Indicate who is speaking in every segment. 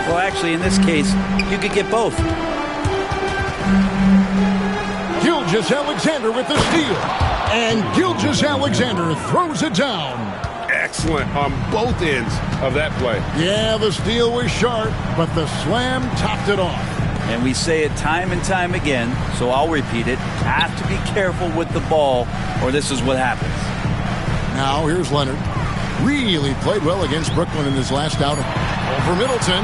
Speaker 1: Well, actually, in this case, you could get both.
Speaker 2: Gilgeous-Alexander with the steal. And Gilgeous-Alexander throws it down.
Speaker 3: Excellent on both ends of that play.
Speaker 2: Yeah, the steal was sharp, but the slam topped it off.
Speaker 1: And we say it time and time again, so I'll repeat it. Have to be careful with the ball, or this is what happens.
Speaker 2: Now, here's Leonard. Really played well against Brooklyn in his last outing. Over Middleton.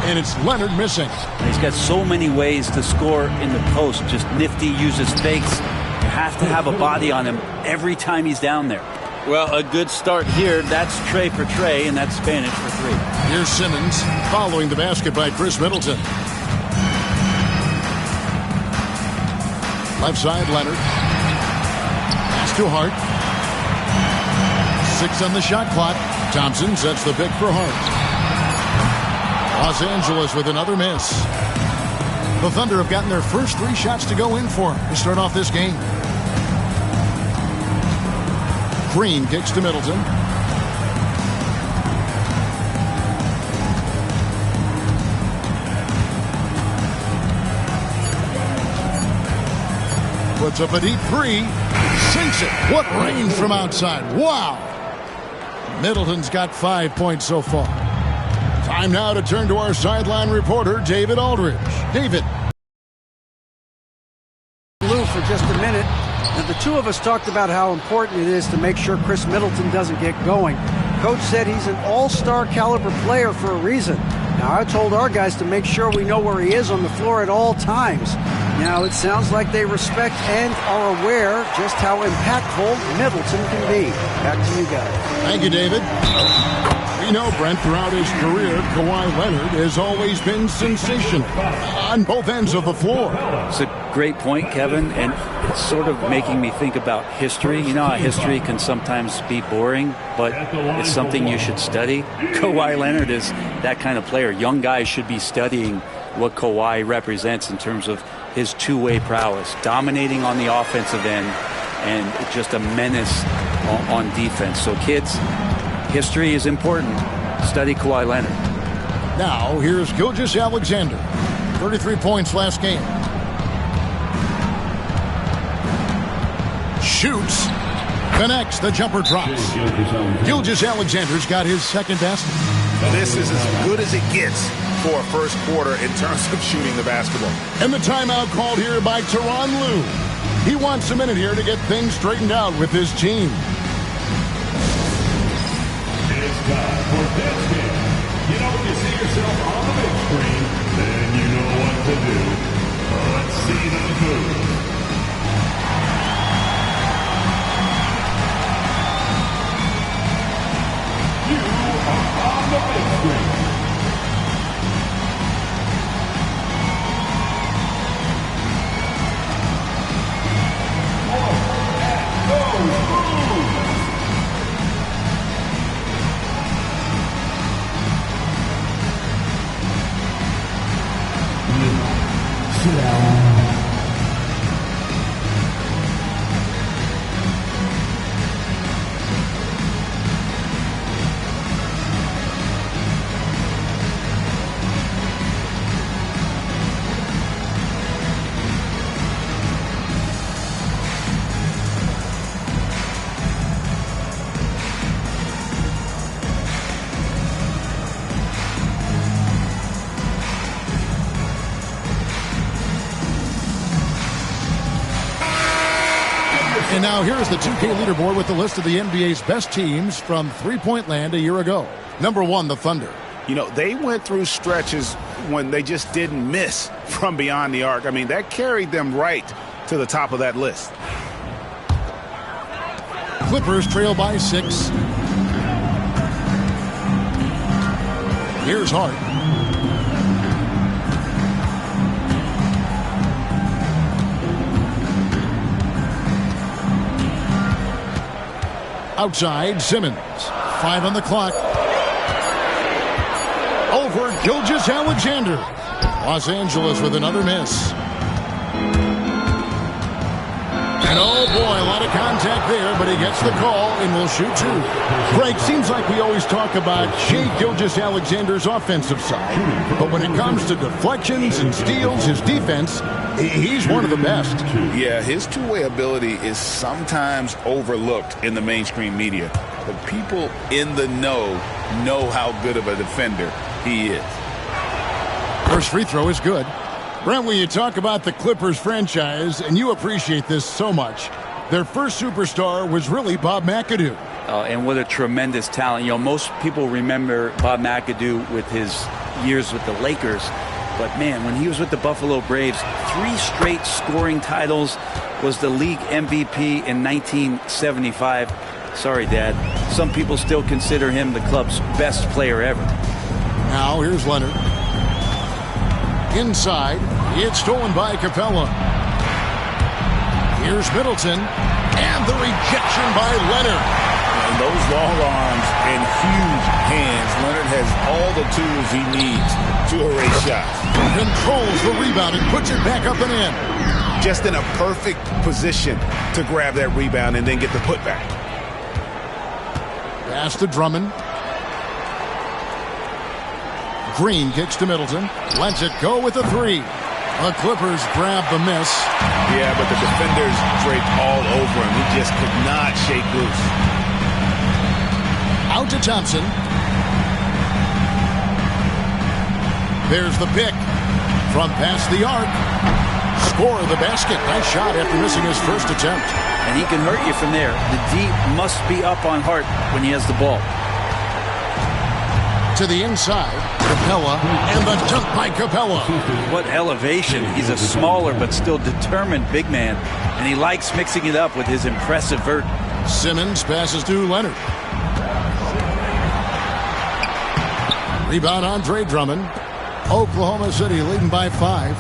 Speaker 2: And it's Leonard missing.
Speaker 1: He's got so many ways to score in the post. Just nifty, uses fakes. You have to have a body on him every time he's down there. Well, a good start here. That's Trey for Trey, and that's Spanish for three.
Speaker 2: Here's Simmons following the basket by Chris Middleton. Left side, Leonard. Pass to Hart. 6 on the shot clock. Thompson sets the pick for Hart. Los Angeles with another miss. The Thunder have gotten their first 3 shots to go in for to start off this game. Green kicks to Middleton. Puts up a deep 3. Sinks it. What range from outside. Wow. Middleton's got 5 points so far. Time now to turn to our sideline reporter, David Aldridge. David.
Speaker 4: Lou, for just a minute. Now, the two of us talked about how important it is to make sure Chris Middleton doesn't get going. Coach said he's an all-star caliber player for a reason. Now, I told our guys to make sure we know where he is on the floor at all times. Now, it sounds like they respect and are aware just how impactful Middleton can be. Back to you guys.
Speaker 2: Thank you, David. We know, Brent, throughout his career, Kawhi Leonard has always been sensational on both ends of the floor.
Speaker 1: It's a great point, Kevin, and it's sort of making me think about history. You know how history can sometimes be boring, but it's something you should study. Kawhi Leonard is that kind of player. Young guys should be studying what Kawhi represents in terms of his two-way prowess, dominating on the offensive end, and just a menace on defense. So, kids, history is important. Study Kawhi Leonard.
Speaker 2: Now, here's Gilgeous-Alexander. 33 points last game. Shoots. Connects. The jumper drops. Gilgeous-Alexander's got his second basket.
Speaker 3: This is as good as it gets for a first quarter in terms of shooting the basketball.
Speaker 2: And the timeout called here by Tyronn Lue. He wants a minute here to get things straightened out with his team.
Speaker 5: It's time for this game. You know, when you see yourself on the big screen, then you know what to do. Let's see the move. You are on the big screen.
Speaker 2: And now here's the 2K leaderboard with the list of the NBA's best teams from three-point land a year ago. Number 1, the Thunder.
Speaker 3: You know, they went through stretches when they just didn't miss from beyond the arc. I mean, that carried them right to the top of that list.
Speaker 2: Clippers trail by 6. Here's Hart. Outside, Simmons. 5 on the clock. Over Gilgeous-Alexander. Los Angeles with another miss. And oh boy, a lot of contact there, but he gets the call and will shoot two. Greg, seems like we always talk about Shai Gilgeous-Alexander's offensive side, but when it comes to deflections and steals, his defense, he's one of the best.
Speaker 3: Yeah, his two-way ability is sometimes overlooked in the mainstream media, but people in the know how good of a defender he is.
Speaker 2: First free throw is good. Brent, when you talk about the Clippers franchise, and you appreciate this so much, their first superstar was really Bob McAdoo.
Speaker 1: And what a tremendous talent. You know, most people remember Bob McAdoo with his years with the Lakers. But, man, when he was with the Buffalo Braves, 3 straight scoring titles, was the league MVP in 1975. Sorry, Dad. Some people still consider him the club's best player ever.
Speaker 2: Now, here's Leonard. Inside, it's stolen by Capella. Here's Middleton, and the rejection by Leonard.
Speaker 3: And those long arms and huge hands, Leonard has all the tools he needs to erase shots.
Speaker 2: Controls the rebound and puts it back up and in.
Speaker 3: Just in a perfect position to grab that rebound and then get the putback.
Speaker 2: Pass to Drummond. Green kicks to Middleton. Lets it go with a 3. The Clippers grab the miss.
Speaker 3: Yeah, but the defenders draped all over him. He just could not shake loose.
Speaker 2: Out to Thompson. There's the pick. From past the arc. Score the basket. Nice shot after missing his first attempt.
Speaker 1: And he can hurt you from there. The D must be up on Hart when he has the ball.
Speaker 2: To the inside, Capella, and the dunk by Capella.
Speaker 1: What elevation. He's a smaller but still determined big man, and he likes mixing it up with his impressive vert.
Speaker 2: Simmons passes to Leonard. Rebound Andre Drummond. Oklahoma City leading by 5.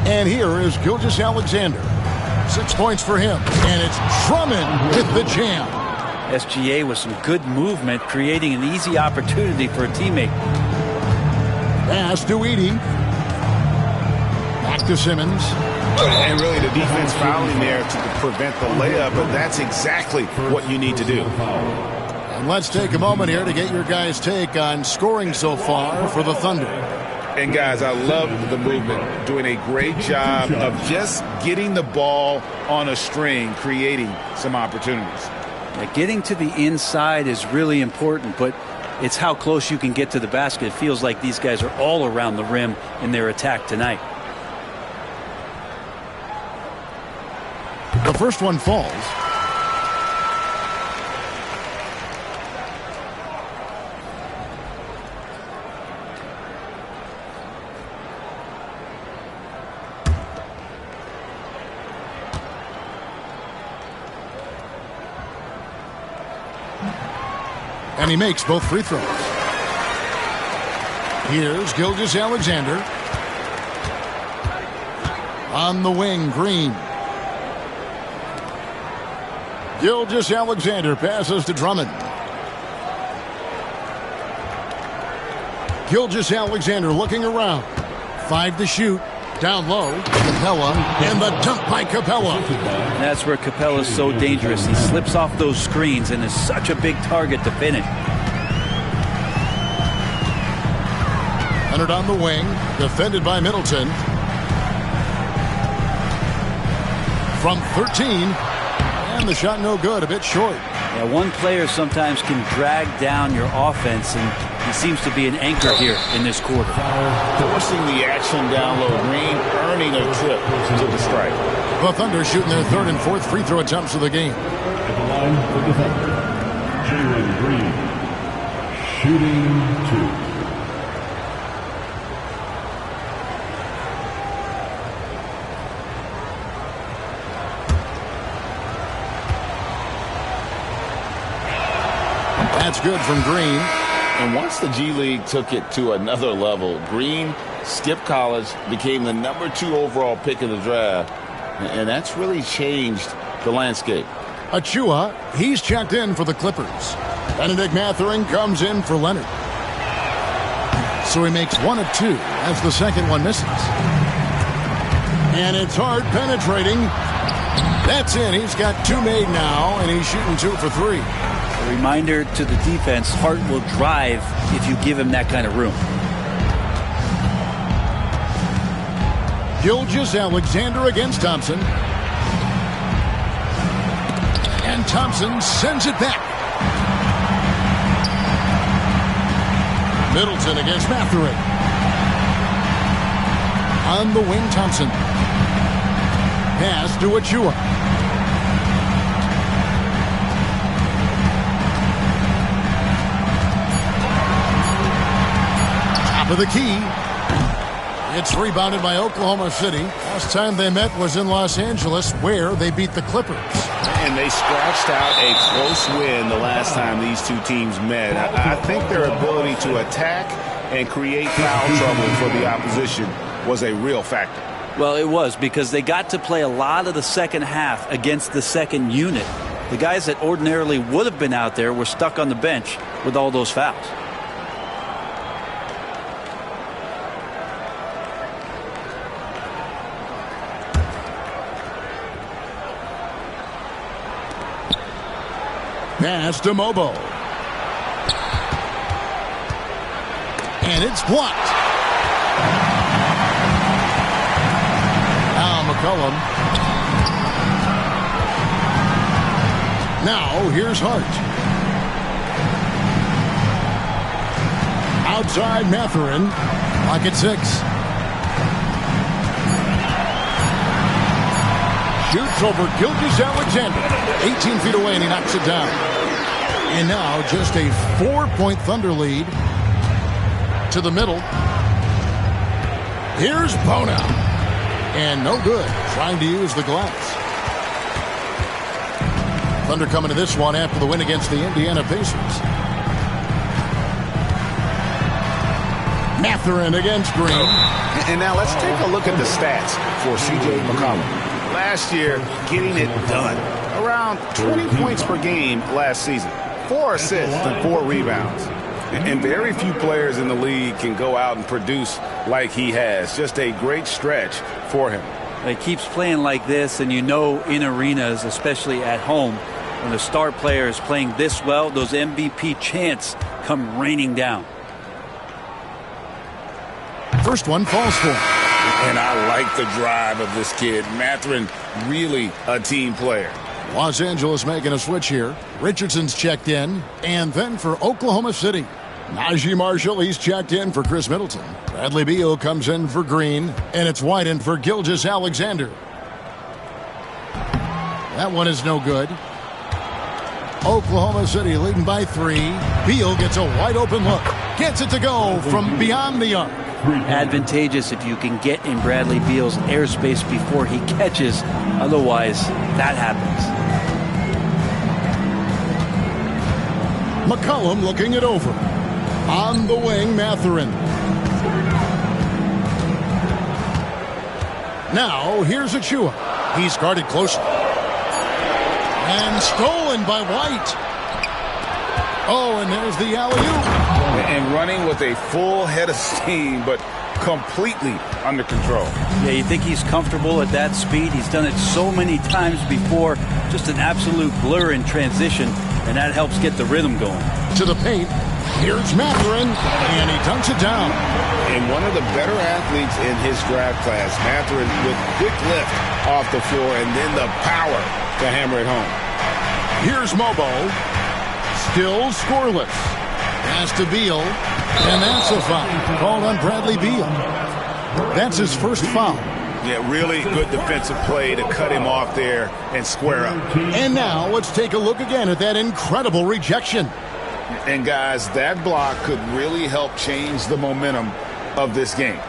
Speaker 2: And here is Gilgeous-Alexander. 6 points for him, and it's Drummond with the jam.
Speaker 1: SGA with some good movement, creating an easy opportunity for a teammate.
Speaker 2: Pass to Edey. Back to Simmons.
Speaker 3: And really the defense fouling there to prevent the layup, but that's exactly what you need to do.
Speaker 2: And let's take a moment here to get your guys' take on scoring so far for the Thunder.
Speaker 3: And guys, I love the movement, doing a great job of just getting the ball on a string, creating some opportunities.
Speaker 1: Getting to the inside is really important, but it's how close you can get to the basket. It feels like these guys are all around the rim in their attack tonight.
Speaker 2: The first one falls. And he makes both free throws. Here's Gilgeous-Alexander. On the wing, Green. Gilgeous-Alexander passes to Drummond. Gilgeous-Alexander looking around. 5 to shoot. Down low, Capella, and the dunk by Capella.
Speaker 1: And that's where Capella is so dangerous. He slips off those screens and is such a big target to finish.
Speaker 2: Leonard on the wing, defended by Middleton. From 13, and the shot no good, a bit short.
Speaker 1: Yeah, one player sometimes can drag down your offense, and he seems to be an anchor here in this quarter.
Speaker 3: Forcing the action down low. Green earning a trip to the strike.
Speaker 2: The Thunder shooting their 3rd and 4th free throw attempts of the game.
Speaker 5: At the line for the Thunder, Jalen Green, shooting 2.
Speaker 2: That's good from Green.
Speaker 3: And once the G League took it to another level, Green skipped college, became the number 2 overall pick in the draft, and that's really changed the landscape.
Speaker 2: Achua, he's checked in for the Clippers. Benedict Mathurin comes in for Leonard. So he makes 1 of 2 as the second one misses. And it's hard penetrating. That's in. He's got 2 made now, and he's shooting 2 for 3.
Speaker 1: A reminder to the defense, Hart will drive if you give him that kind of room.
Speaker 2: Gilgeous-Alexander against Thompson. And Thompson sends it back. Middleton against Mathurin. On the wing, Thompson. Pass to Achua. Top of the key. It's rebounded by Oklahoma City. Last time they met was in Los Angeles, where they beat the Clippers.
Speaker 3: And they scratched out a close win the last time these two teams met. I think their ability to attack and create foul trouble for the opposition was a real factor.
Speaker 1: Well, it was, because they got to play a lot of the second half against the second unit. The guys that ordinarily would have been out there were stuck on the bench with all those fouls.
Speaker 2: Pass to Mobo. And it's blocked. Now McCollum. Now here's Hart. Outside Mathurin. Lock at 6. Shoots over Gilgeous-Alexander. 18 feet away, and he knocks it down. And now just a 4-point Thunder lead to the middle. Here's Bona. And no good. Trying to use the glass. Thunder coming to this one after the win against the Indiana Pacers. Mathurin against Green.
Speaker 3: And now let's take a look at the stats for C.J. McCollum. Last year, getting it done. Around 20 points per game last season. 4 assists and 4 rebounds. And very few players in the league can go out and produce like he has. Just a great stretch for him.
Speaker 1: He keeps playing like this, and you know, in arenas, especially at home, when the star player is playing this well, those MVP chants come raining down.
Speaker 2: First one falls for him.
Speaker 3: And I like the drive of this kid. Mathurin, really a team player.
Speaker 2: Los Angeles making a switch here. Richardson's checked in. And then for Oklahoma City, Najee Marshall, he's checked in for Chris Middleton. Bradley Beal comes in for Green. And it's Whiten for Gilgeous-Alexander. That one is no good. Oklahoma City leading by 3. Beal gets a wide open look. Gets it to go from beyond the arc.
Speaker 1: Advantageous if you can get in Bradley Beal's airspace before he catches. Otherwise, that happens.
Speaker 2: McCollum looking it over. On the wing, Mathurin. Now, here's Achua. He's guarded closely. And stolen by White. Oh, and there's the alley-oop.
Speaker 3: And running with a full head of steam, but completely under control.
Speaker 1: Yeah, you think he's comfortable at that speed? He's done it so many times before. Just an absolute blur in transition, and that helps get the rhythm going.
Speaker 2: To the paint. Here's Mathurin, and he dunks it down.
Speaker 3: And one of the better athletes in his draft class, Mathurin, with quick lift off the floor and then the power to hammer it home.
Speaker 2: Here's Mobo. Still scoreless. Pass to Beal. And that's a foul called on Bradley Beal. That's his first foul.
Speaker 3: Yeah, really good defensive play to cut him off there and square up.
Speaker 2: And now let's take a look again at that incredible rejection.
Speaker 3: And guys, that block could really help change the momentum of this game.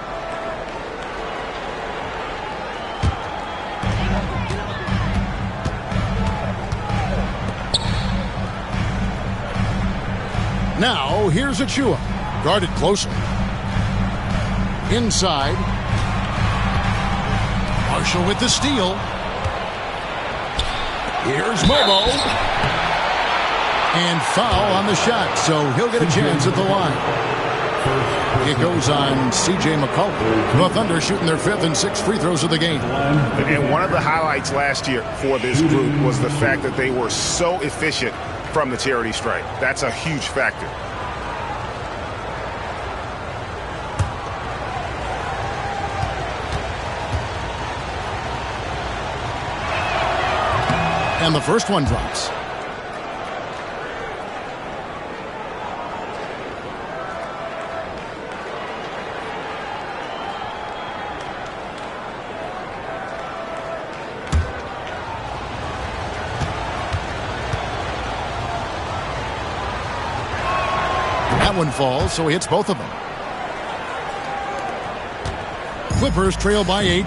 Speaker 2: Now, here's Achua. Guarded closely. Inside. Marshall with the steal. Here's Mobo. And foul on the shot, so he'll get a chance at the line. It goes on C.J. McCollum. The Thunder shooting their 5th and 6th free throws of the game.
Speaker 3: And one of the highlights last year for this group was the fact that they were so efficient from the charity stripe. That's a huge factor.
Speaker 2: And the first one drops. That one falls, so he hits both of them. Clippers trail by 8.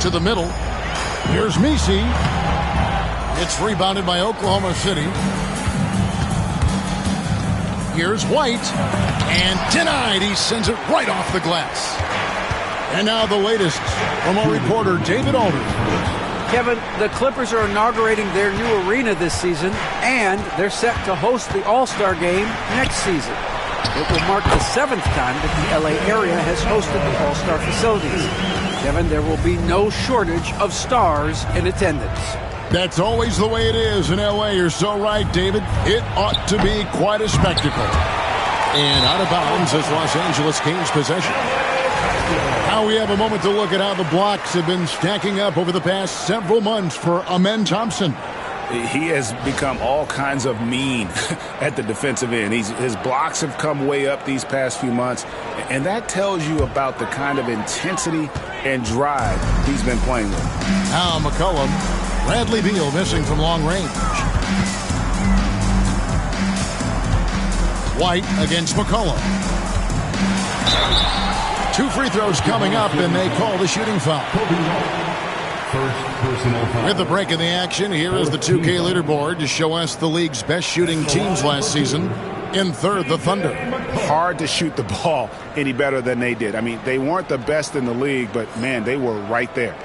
Speaker 2: To the middle. Here's Messi. It's rebounded by Oklahoma City. Here's White. And denied. He sends it right off the glass. And now the latest from our reporter, David Aldridge.
Speaker 4: Kevin, the Clippers are inaugurating their new arena this season, and they're set to host the All-Star Game next season. It will mark the 7th time that the LA area has hosted the All-Star facilities. Kevin, there will be no shortage of stars in attendance.
Speaker 2: That's always the way it is in LA. You're so right, David. It ought to be quite a spectacle. And out of bounds is Los Angeles Kings possession. Now we have a moment to look at how the blocks have been stacking up over the past several months for Amen Thompson.
Speaker 3: He has become all kinds of mean at the defensive end. His blocks have come way up these past few months, and that tells you about the kind of intensity and drive he's been playing with.
Speaker 2: Now McCollum, Bradley Beal missing from long range. White against McCollum. 2 free throws coming up, and they call the shooting foul. With the break in the action, here is the 2K leaderboard to show us the league's best shooting teams last season. In third, the Thunder.
Speaker 3: Hard to shoot the ball any better than they did. I mean, they weren't the best in the league, but, man, they were right there.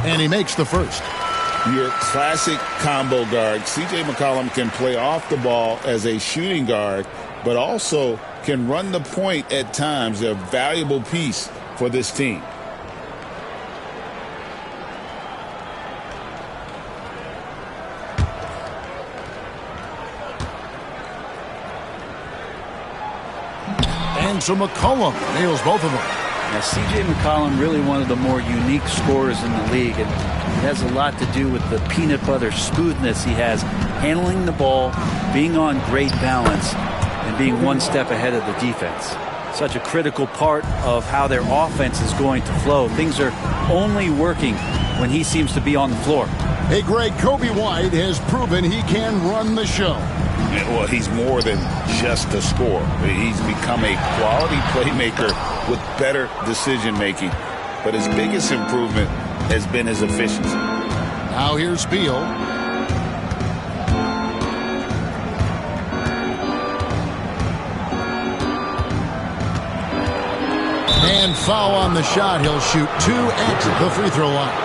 Speaker 2: And he makes the first.
Speaker 6: Your classic combo guard. C.J. McCollum can play off the ball as a shooting guard, but also can run the point at times. They're a valuable piece for this team.
Speaker 2: And so McCollum nails both of them.
Speaker 1: Now, C.J. McCollum, really one of the more unique scorers in the league, and it has a lot to do with the peanut butter smoothness he has, handling the ball, being on great balance, and being one step ahead of the defense. Such a critical part of how their offense is going to flow. Things are only working when he seems to be on the floor.
Speaker 2: Hey, Greg, Kobe White has proven he can run the show.
Speaker 6: Well, he's more than just a scorer. He's become a quality playmaker with better decision-making. But his biggest improvement has been his efficiency.
Speaker 2: Now here's Beal. And foul on the shot. He'll shoot 2 at the free throw line.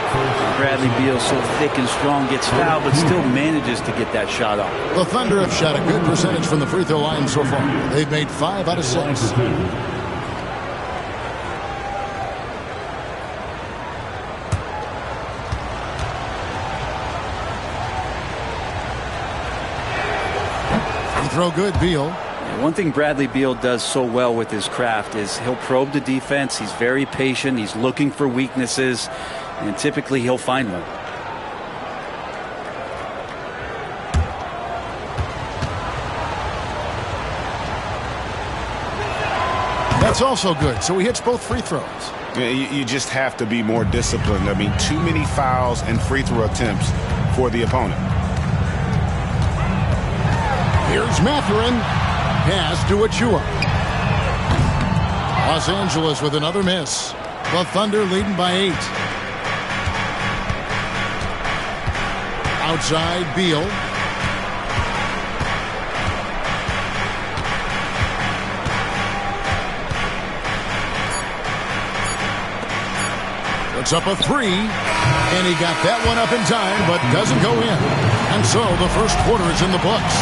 Speaker 1: Bradley Beal, so thick and strong, gets fouled, but still manages to get that shot off.
Speaker 2: The Thunder have shot a good percentage from the free throw line so far. They've made 5 out of 6. Free throw good, Beal.
Speaker 1: One thing Bradley Beal does so well with his craft is he'll probe the defense. He's very patient. He's looking for weaknesses, and typically he'll find one.
Speaker 2: That's also good. So he hits both free throws.
Speaker 3: You just have to be more disciplined. I mean, too many fouls and free throw attempts for the opponent.
Speaker 2: Here's Mathurin. Pass to Achua. Los Angeles with another miss. The Thunder leading by 8. Outside Beal. Puts up a three, and he got that one up in time, but doesn't go in. And so the first quarter is in the books.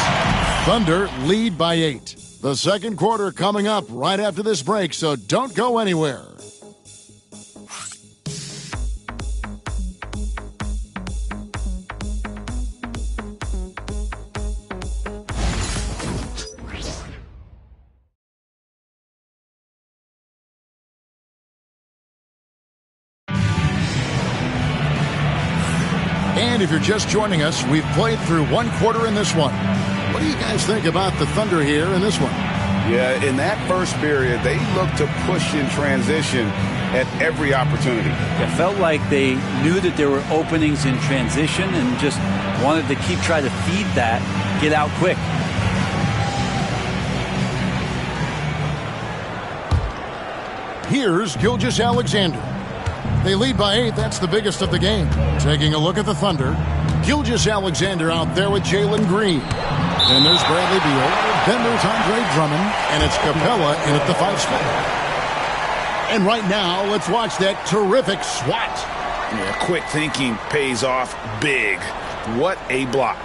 Speaker 2: Thunder lead by 8. The second quarter coming up right after this break, so don't go anywhere. And if you're just joining us, we've played through one quarter in this one. What do you guys think about the Thunder here in this one?
Speaker 3: Yeah, in that first period, they looked to push in transition at every opportunity.
Speaker 1: It felt like they knew that there were openings in transition and just wanted to try to feed that, get out quick.
Speaker 2: Here's Gilgeous-Alexander. They lead by 8. That's the biggest of the game. Taking a look at the Thunder. Gilgeous-Alexander out there with Jalen Green. Then there's Bradley Beal. Then there's Andre Drummond. And it's Capella in at the 5 spot. And right now, let's watch that terrific swat.
Speaker 3: Yeah, quick thinking pays off big. What a block.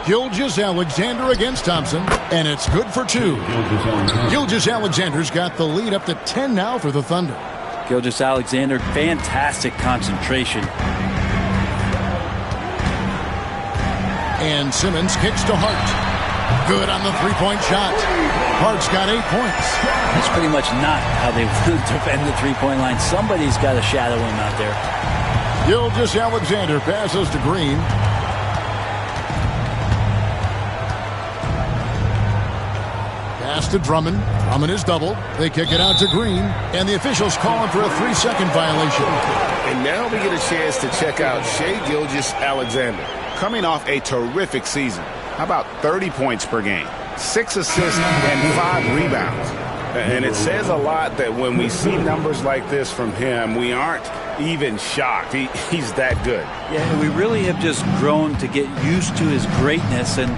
Speaker 2: Gilgeous-Alexander against Thompson, and it's good for 2. Gilgeous-Alexander's got the lead up to 10 now for the Thunder.
Speaker 1: Gilgeous-Alexander, fantastic concentration.
Speaker 2: And Simmons kicks to Hart. Good on the three-point shot. Hart's got 8 points.
Speaker 1: That's pretty much not how they defend the three-point line. Somebody's got to shadow him out there.
Speaker 2: Gilgeous-Alexander passes to Green. Pass to Drummond. Drummond is doubled. They kick it out to Green. And the officials call him for a 3-second violation.
Speaker 3: And now we get a chance to check out Shai Gilgeous-Alexander. Coming off a terrific season. How about 30 points per game? 6 assists and 5 rebounds. And it says a lot that when we see numbers like this from him, we aren't even shocked. He's that good.
Speaker 1: Yeah, we really have just grown to get used to his greatness, and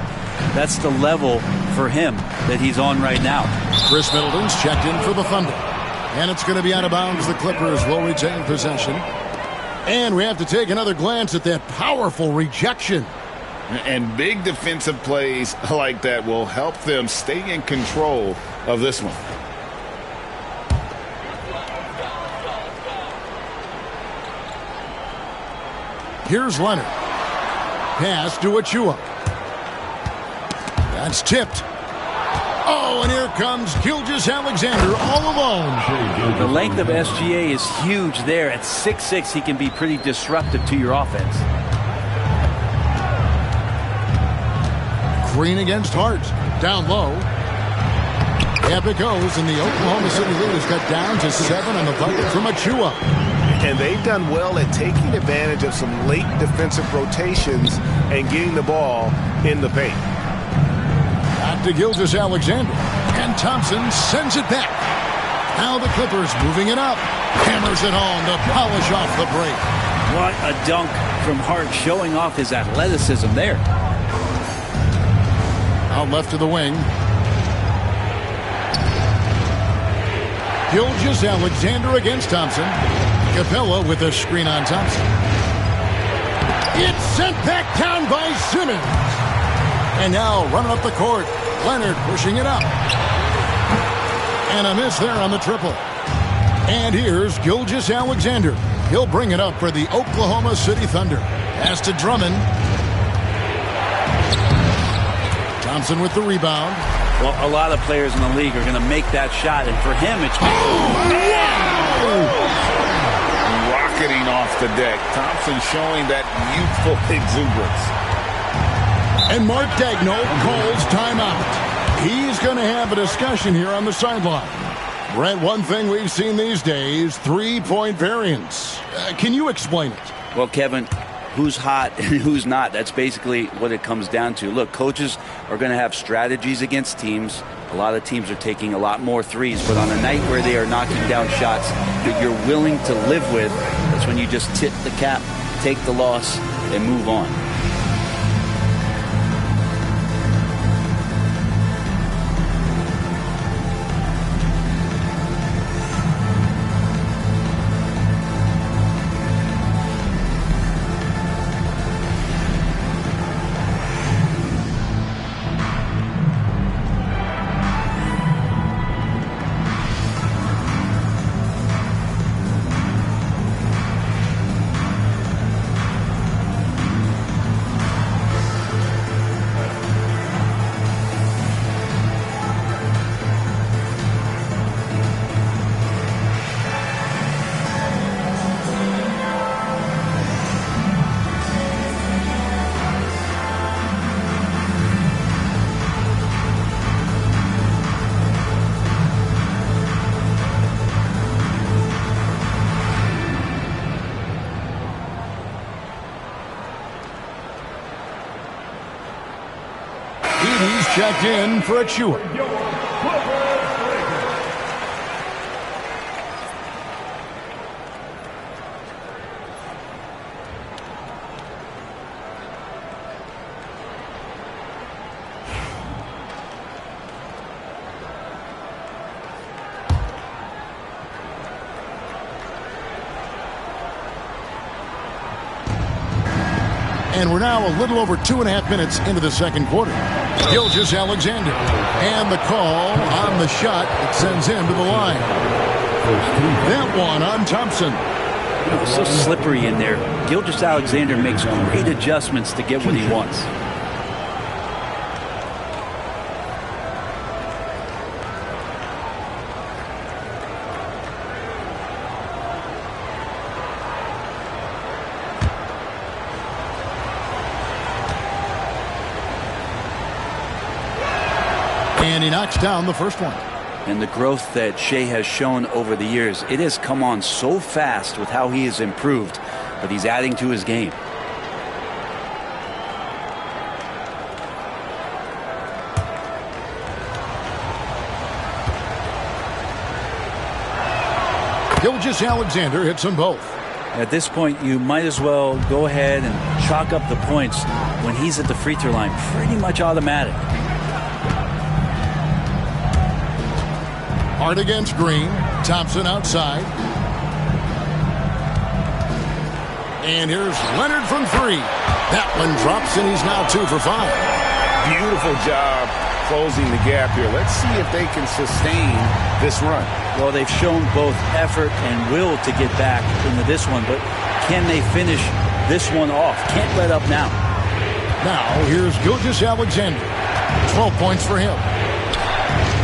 Speaker 1: that's the level for him that he's on right now.
Speaker 2: Chris Middleton's checked in for the Thunder. And it's going to be out of bounds. The Clippers will retain possession. And we have to take another glance at that powerful rejection.
Speaker 6: And big defensive plays like that will help them stay in control of this one.
Speaker 2: Here's Leonard. Pass to Achua. That's tipped. Oh, and here comes Gilgeous-Alexander all alone.
Speaker 1: The length of SGA is huge there. At 6'6", he can be pretty disruptive to your offense.
Speaker 2: Green against Hart. Down low. Up it goes, and the Oklahoma City lead is cut down to 7 on the bucket from Achua.
Speaker 3: And they've done well at taking advantage of some late defensive rotations and getting the ball in the paint.
Speaker 2: Back to Gilgeous-Alexander. And Thompson sends it back. Now the Clippers moving it up. Hammers it home to polish off the break.
Speaker 1: What a dunk from Hart, showing off his athleticism there.
Speaker 2: Out left to the wing. Gilgeous-Alexander against Thompson. Capella with a screen on Thompson. It's sent back down by Simmons. And now running up the court, Leonard pushing it up. And a miss there on the triple. And here's Gilgeous-Alexander. He'll bring it up for the Oklahoma City Thunder. Pass to Drummond. Thompson with the rebound.
Speaker 1: Well, a lot of players in the league are going to make that shot, and for him, it's...
Speaker 6: Rocketing off the deck. Thompson showing that youthful exuberance.
Speaker 2: And Mark Daigneault calls timeout. He's going to have a discussion here on the sideline. Brett, one thing we've seen these days, three-point variance. Can you explain it?
Speaker 1: Well, Kevin, who's hot and who's not, that's basically what it comes down to. Look, coaches are going to have strategies against teams A lot of teams are taking a lot more threes, but on a night where they are knocking down shots that you're willing to live with, that's when you just tip the cap, take the loss, and move on.
Speaker 2: He's checked in for a chewer. And we're now a little over 2.5 minutes into the second quarter. Gilgeous-Alexander. And the call on the shot that sends him to the line. That one on Thompson.
Speaker 1: It's so slippery in there. Gilgeous-Alexander makes great adjustments to get what he wants.
Speaker 2: And he knocks down the first one.
Speaker 1: And the growth that Shea has shown over the years, it has come on so fast with how he has improved, but he's adding to his game.
Speaker 2: Gilgeous-Alexander hits them both.
Speaker 1: At this point, you might as well go ahead and chalk up the points when he's at the free throw line. Pretty much automatic.
Speaker 2: Hard against Green. Thompson outside. And here's Leonard from three. That one drops, and he's now 2 for 5.
Speaker 3: Beautiful job closing the gap here. Let's see if they can sustain this run.
Speaker 1: Well, they've shown both effort and will to get back into this one, but can they finish this one off? Can't let up now.
Speaker 2: Now, here's Gilgeous-Alexander. 12 points for him.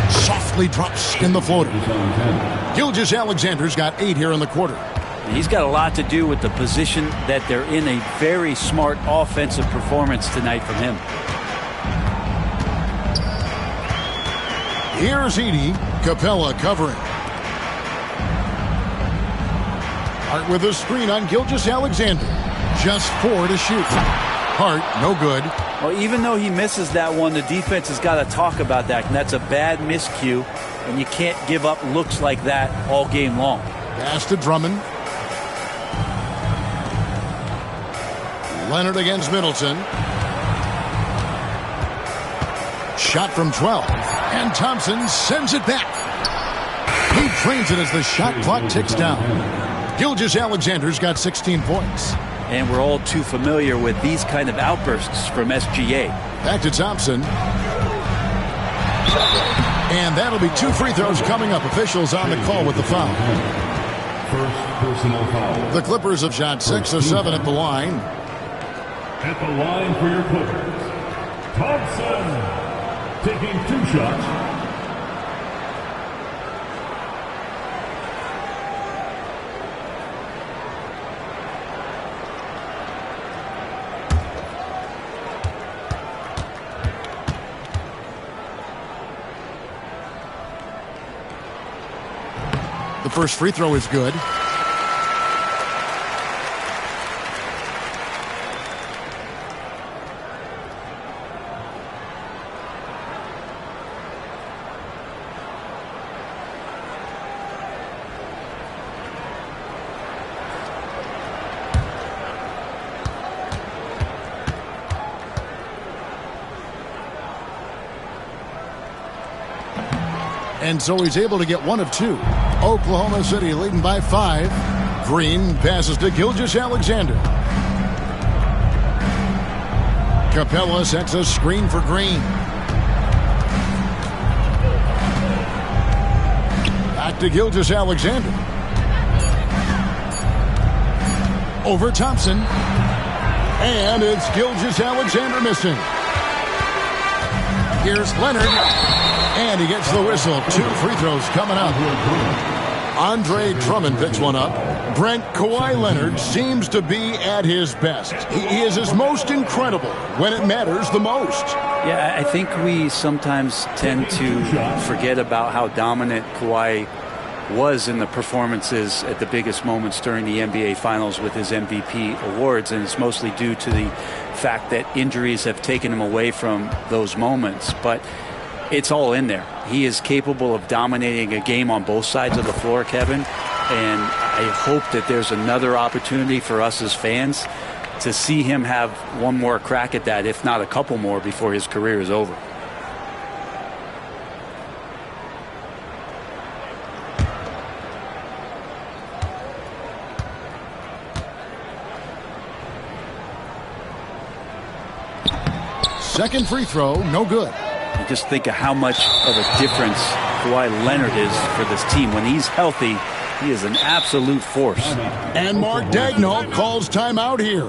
Speaker 2: Softly drops in the floater. Gilgeous-Alexander's got 8 here in the quarter.
Speaker 1: He's got a lot to do with the position that they're in. A very smart offensive performance tonight from him.
Speaker 2: Here's Edey. Capella covering. Hart with a screen on Gilgeous-Alexander. Just 4 to shoot. Hart, no good.
Speaker 1: Well, even though he misses that one, the defense has got to talk about that. And that's a bad miscue, and you can't give up looks like that all game long.
Speaker 2: Pass to Drummond. Leonard against Middleton. Shot from 12. And Thompson sends it back. He trains it as the shot clock ticks down. Gilgeous-Alexander's got 16 points.
Speaker 1: And we're all too familiar with these kind of outbursts from SGA.
Speaker 2: Back to Thompson. And that'll be 2 free throws coming up. Officials on the call with the foul.
Speaker 5: First personal foul.
Speaker 2: The Clippers have shot 6 of 7 at the line.
Speaker 5: At the line for your Clippers, Thompson taking 2 shots.
Speaker 2: The first free throw is good. And so he's able to get one of two. Oklahoma City leading by 5. Green passes to Gilgeous-Alexander. Capella sets a screen for Green. Back to Gilgeous-Alexander. Over Thompson. And it's Gilgeous-Alexander missing. Here's Leonard. And he gets the whistle. 2 free throws coming up. Andre Drummond picks one up. Brent, Kawhi Leonard seems to be at his best. He is his most incredible when it matters the most.
Speaker 1: Yeah, I think we sometimes tend to forget about how dominant Kawhi was in the performances at the biggest moments during the NBA Finals with his MVP awards, and it's mostly due to the fact that injuries have taken him away from those moments. But it's all in there. He is capable of dominating a game on both sides of the floor, Kevin, and I hope that there's another opportunity for us as fans to see him have one more crack at that, if not a couple more, before his career is over.
Speaker 2: Second free throw, no good.
Speaker 1: You just think of how much of a difference Kawhi Leonard is for this team. When he's healthy, he is an absolute force.
Speaker 2: And Mark Daigneault calls timeout here.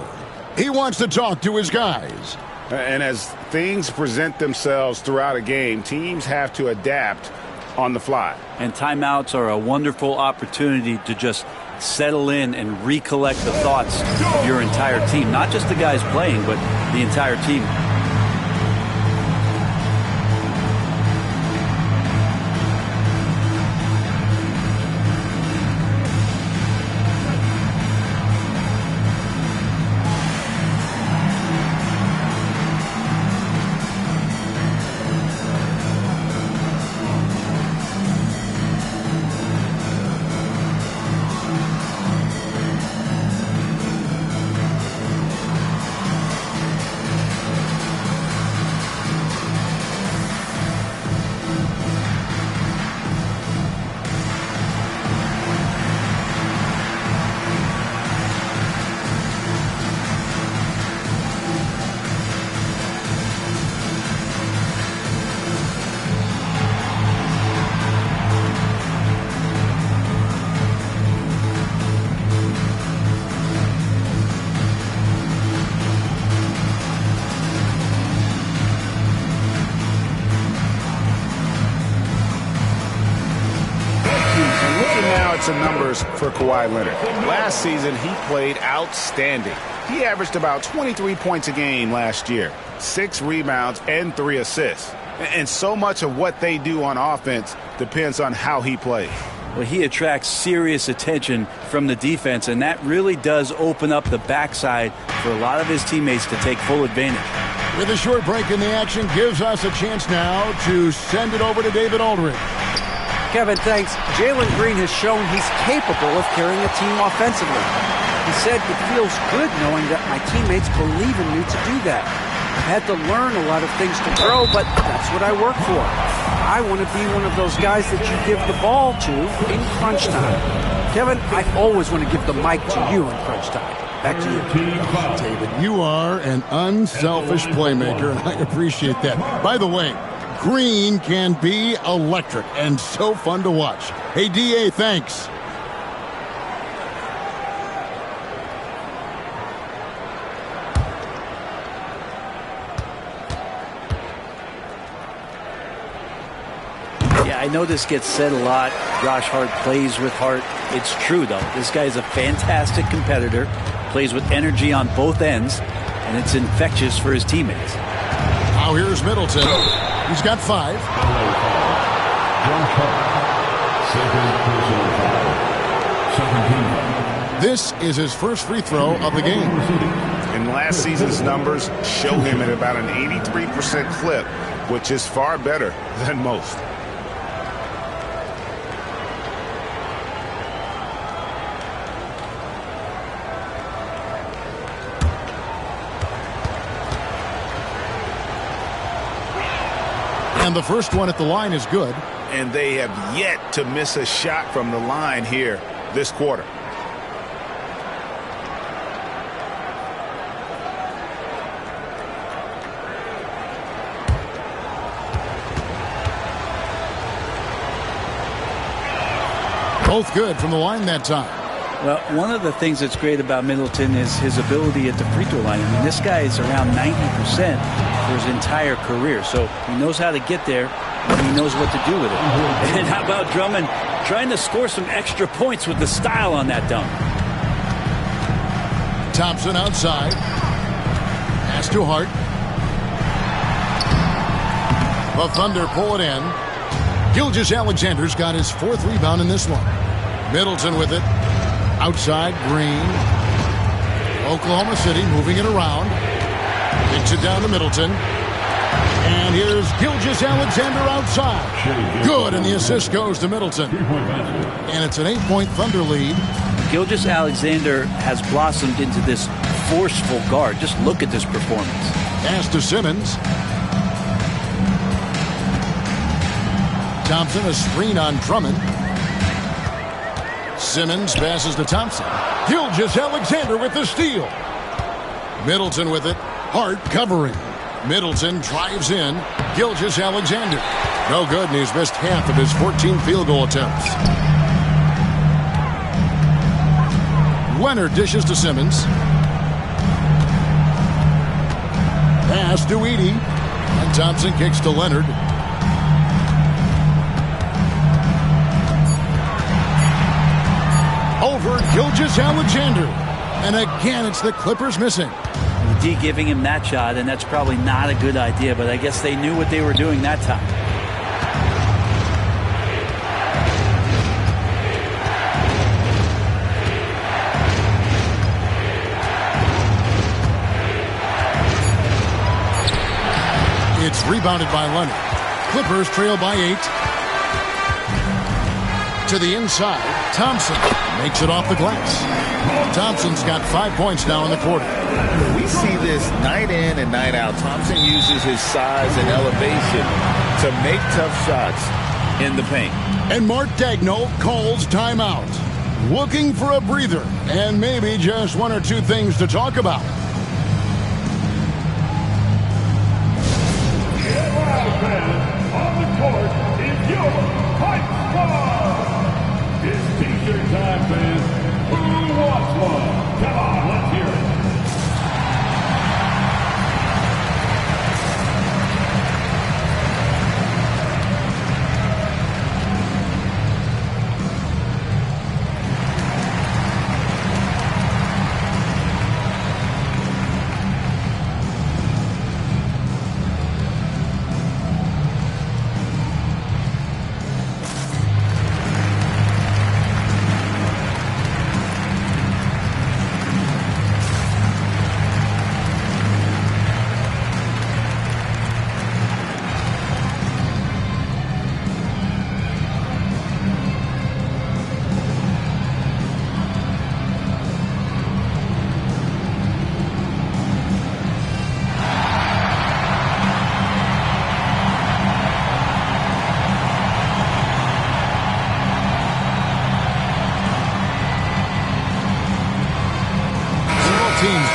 Speaker 2: He wants to talk to his guys.
Speaker 3: And as things present themselves throughout a game, teams have to adapt on the fly.
Speaker 1: And timeouts are a wonderful opportunity to just settle in and recollect the thoughts of your entire team. Not just the guys playing, but the entire team.
Speaker 3: The numbers for Kawhi Leonard. Last season, he played outstanding. He averaged about 23 points a game last year, 6 rebounds and 3 assists. And so much of what they do on offense depends on how he plays.
Speaker 1: Well, he attracts serious attention from the defense, and that really does open up the backside for a lot of his teammates to take full advantage.
Speaker 2: With a short break in the action, gives us a chance now to send it over to David Aldridge.
Speaker 4: Kevin, thanks. Jalen Green has shown he's capable of carrying a team offensively. He said, "It feels good knowing that my teammates believe in me to do that. I've had to learn a lot of things to grow, but that's what I work for. I want to be one of those guys that you give the ball to in crunch time." Kevin, I always want to give the mic to you in crunch time. Back to you.
Speaker 2: David, you are an unselfish playmaker, and I appreciate that. By the way, Green can be electric and so fun to watch. Hey, DA, thanks.
Speaker 1: Yeah, I know this gets said a lot. Josh Hart plays with heart. It's true, though. This guy's a fantastic competitor, plays with energy on both ends, and it's infectious for his teammates.
Speaker 2: Now here's Middleton. He's got 5. This is his first free throw of the game.
Speaker 3: And last season's numbers show him at about an 83% clip, which is far better than most.
Speaker 2: And the first one at the line is good.
Speaker 3: and they have yet to miss a shot from the line here this quarter.
Speaker 2: Both good from the line that time.
Speaker 1: Well, one of the things that's great about Middleton is his ability at the free throw line. I mean, this guy is around 90% for his entire career. So he knows how to get there, and he knows what to do with it. And how about Drummond trying to score some extra points with the style on that dunk?
Speaker 2: Thompson outside. Pass to Hart. The Thunder pull it in. Gilgeous-Alexander's got his 4th rebound in this one. Middleton with it. Outside, Green. Oklahoma City moving it around. Kicks it down to Middleton. And here's Gilgeous-Alexander outside. Good, and the assist goes to Middleton. And it's an 8-point Thunder lead.
Speaker 1: Gilgeous-Alexander has blossomed into this forceful guard. Just look at this performance.
Speaker 2: Pass to Simmons. Thompson, a screen on Drummond. Simmons passes to Thompson. Gilgeous-Alexander with the steal. Middleton with it. Hart covering. Middleton drives in. Gilgeous-Alexander. No good, and he's missed half of his 14 field goal attempts. Leonard dishes to Simmons. Pass to Edey. And Thompson kicks to Leonard. Over Gilgeous-Alexander. And again, it's the Clippers missing.
Speaker 1: D giving him that shot, and that's probably not a good idea, but I guess they knew what they were doing that time.
Speaker 2: It's rebounded by Leonard. Clippers trail by 8. To the inside, Thompson makes it off the glass. Thompson's got 5 points now in the quarter.
Speaker 6: We see this night in and night out. Thompson uses his size and elevation to make tough shots in the paint.
Speaker 2: And Mark Daigneault calls timeout. Looking for a breather and maybe just 1 or 2 things to talk about.
Speaker 5: On the court is your Hype Squad. It's t-shirt time, fans. Who wants one? Come on, let's hear it.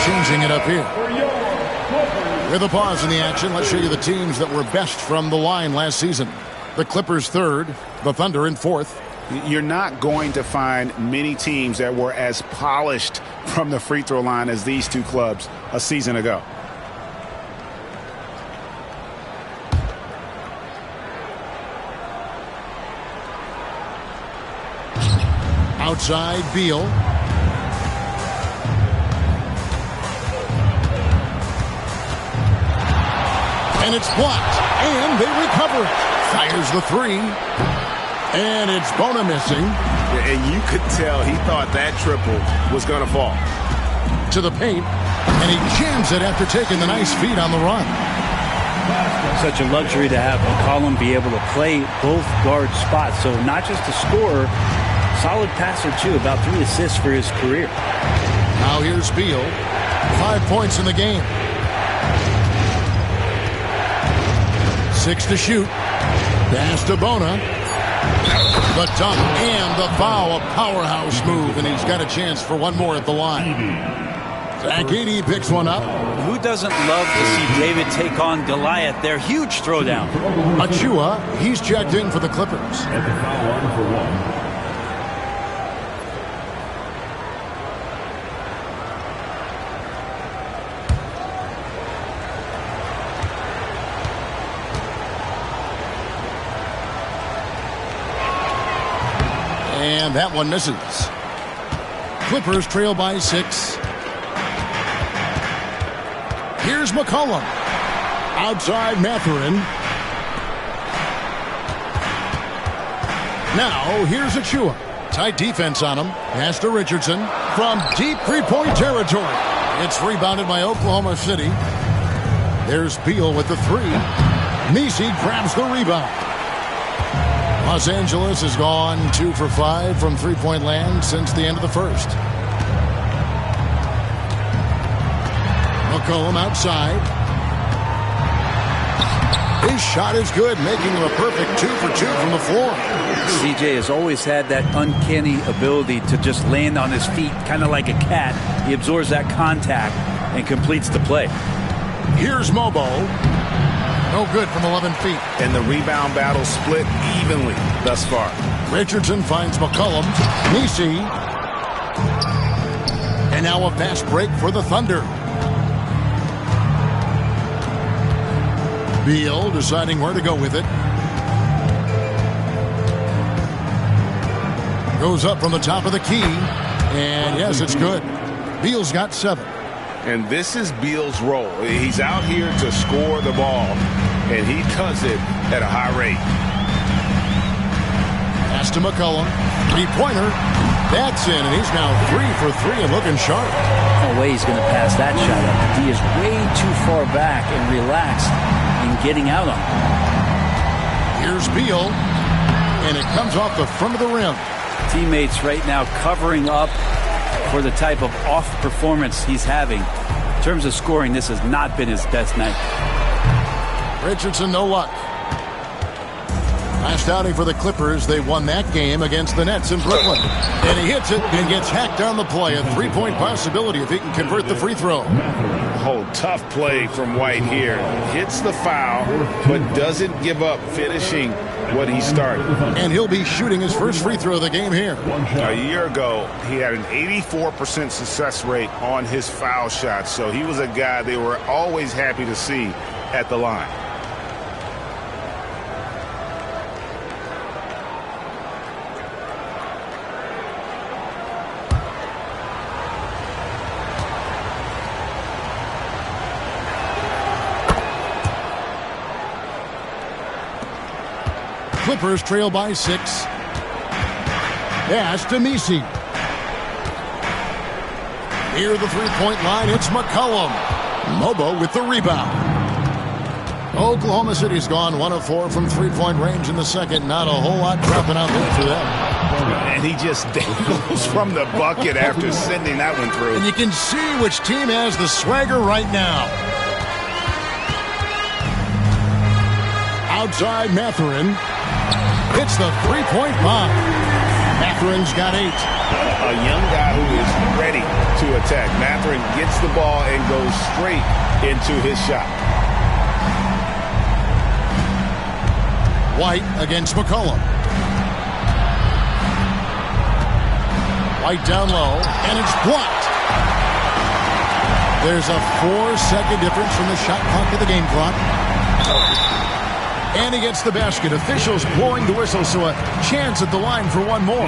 Speaker 2: Changing it up here. With a pause in the action, let's show you the teams that were best from the line last season. The Clippers 3rd, the Thunder in 4th.
Speaker 3: You're not going to find many teams that were as polished from the free throw line as these two clubs a season ago.
Speaker 2: Outside, Beal. And it's blocked, and they recover it. Fires the 3. And it's Bona missing.
Speaker 3: And you could tell he thought that triple was going to fall.
Speaker 2: To the paint, and he jams it after taking the nice feed on the run.
Speaker 1: Such a luxury to have McCollum be able to play both guard spots. So not just a scorer, solid passer too, about 3 assists for his career.
Speaker 2: Now here's Beal. 5 points in the game. 6 to shoot. Pass to Bona. The dunk and the foul, a powerhouse move, and he's got a chance for one more at the line. Zach Edey picks one up.
Speaker 1: Who doesn't love to see David take on Goliath? Their huge throwdown.
Speaker 2: Achua, he's checked in for the Clippers.
Speaker 5: At the foul line for one.
Speaker 2: And that one misses. Clippers trail by 6. Here's McCollum. Outside Mathurin. Now here's Achua. Tight defense on him. Pass to Richardson from deep three-point territory. It's rebounded by Oklahoma City. There's Beal with the 3. Messi grabs the rebound. Los Angeles has gone 2 for 5 from three-point land since the end of the first. McCollum outside. His shot is good, making him a perfect 2 for 2 from the floor.
Speaker 1: CJ has always had that uncanny ability to just land on his feet, kind of like a cat. He absorbs that contact and completes the play.
Speaker 2: Here's Mobo. No good from 11 feet.
Speaker 3: And the rebound battle split evenly thus far.
Speaker 2: Richardson finds McCollum. Messi. And now a fast break for the Thunder. Beal deciding where to go with it. Goes up from the top of the key. And yes, it's good. Beal's got 7.
Speaker 3: And this is Beal's role. He's out here to score the ball, and he does it at a high rate.
Speaker 2: Pass to McCollum. Three-pointer. That's in, and he's now 3 for 3 and looking sharp.
Speaker 1: No way he's going to pass that shot up. He is way too far back and relaxed in getting out on it.
Speaker 2: Here's Beal, and it comes off the front of the rim.
Speaker 1: Teammates right now covering up for the type of off performance he's having. In terms of scoring, this has not been his best night.
Speaker 2: Richardson, no luck. Last outing for the Clippers, they won that game against the Nets in Brooklyn. And he hits it and gets hacked down the play. A 3-point possibility if he can convert the free throw.
Speaker 3: Oh, tough play from White here. Hits the foul, but doesn't give up finishing what he started.
Speaker 2: And he'll be shooting his first free throw of the game here.
Speaker 3: A year ago, he had an 84% success rate on his foul shots. So he was a guy they were always happy to see at the line.
Speaker 2: Clippers trail by 6. Pass to Messi. Near the three-point line, it's McCollum. Mobo with the rebound. Oklahoma City's gone 1 of 4 from three-point range in the second. Not a whole lot dropping out there for them.
Speaker 3: And he just dangles from the bucket after sending that one through.
Speaker 2: And you can see which team has the swagger right now. Outside Mathurin. It's the three-point bomb. Mathurin's got 8.
Speaker 3: A young guy who is ready to attack. Mathurin gets the ball and goes straight into his shot.
Speaker 2: White against McCollum. White down low, and it's blocked. There's a 4-second difference from the shot clock to the game clock. And he gets the basket. Officials blowing the whistle, so a chance at the line for one more.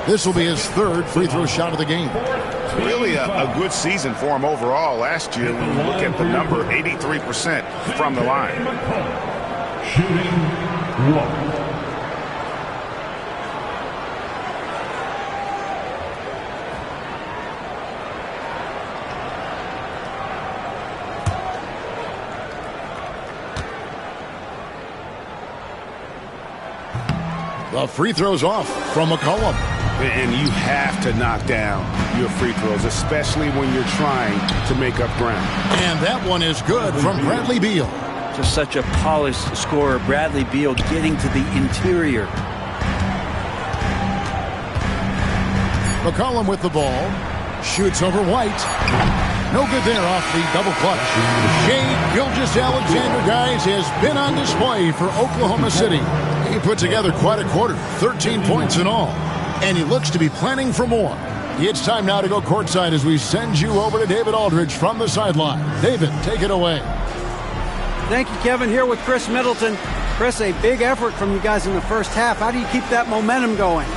Speaker 2: This will be his 3rd free throw shot of the game.
Speaker 3: Really a good season for him overall last year when you look at the number, 83% from the line.
Speaker 5: Shooting 1.
Speaker 2: The free throw's off from McCollum.
Speaker 3: And you have to knock down your free throws, especially when you're trying to make up ground.
Speaker 2: And that one is good from Bradley Beal.
Speaker 1: Just such a polished scorer. Bradley Beal getting to the interior.
Speaker 2: McCollum with the ball. Shoots over White. No good there off the double clutch. Shai Gilgeous-Alexander, guys, has been on display for Oklahoma City. He put together quite a quarter, 13 points in all. And he looks to be planning for more. It's time now to go courtside as we send you over to David Aldridge from the sideline. David, take it away.
Speaker 4: Thank you, Kevin. Here with Chris Middleton. Chris, a big effort from you guys in the first half. How do you keep that momentum going?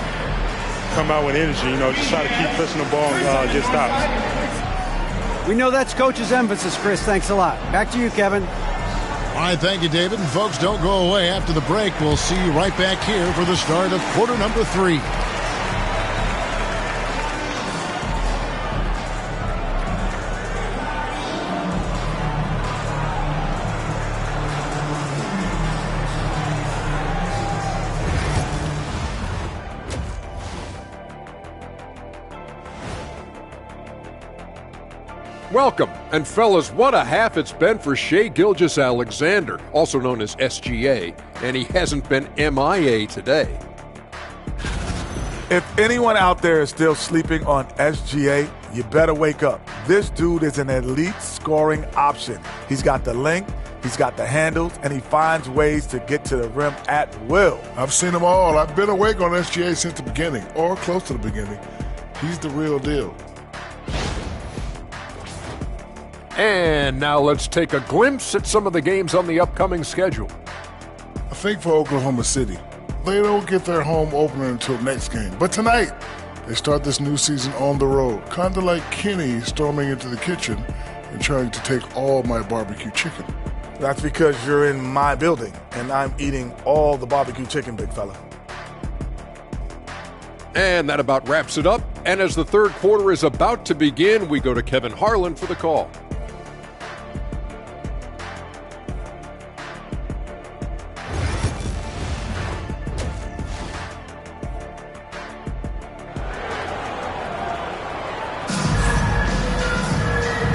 Speaker 7: Come out with energy, just try to keep pressing the ball and get stops.
Speaker 4: We know that's Coach's emphasis, Chris. Thanks a lot. Back to you, Kevin.
Speaker 2: All right, thank you, David. And folks, don't go away. After the break, we'll see you right back here for the start of quarter number 3.
Speaker 8: Welcome, and fellas, what a half it's been for Shai Gilgeous-Alexander, also known as SGA, and he hasn't been MIA today.
Speaker 9: If anyone out there is still sleeping on SGA, you better wake up. This dude is an elite scoring option. He's got the length, he's got the handles, and he finds ways to get to the rim at will.
Speaker 10: I've seen them all. I've been awake on SGA since the beginning, or close to the beginning. He's the real deal.
Speaker 8: And now let's take a glimpse at some of the games on the upcoming schedule.
Speaker 10: I think for Oklahoma City, they don't get their home opener until next game. But tonight, they start this new season on the road, kind of like Kenny storming into the kitchen and trying to take all my barbecue chicken.
Speaker 9: That's because you're in my building, and I'm eating all the barbecue chicken, big fella.
Speaker 8: And that about wraps it up. And as the third quarter is about to begin, we go to Kevin Harlan for the call.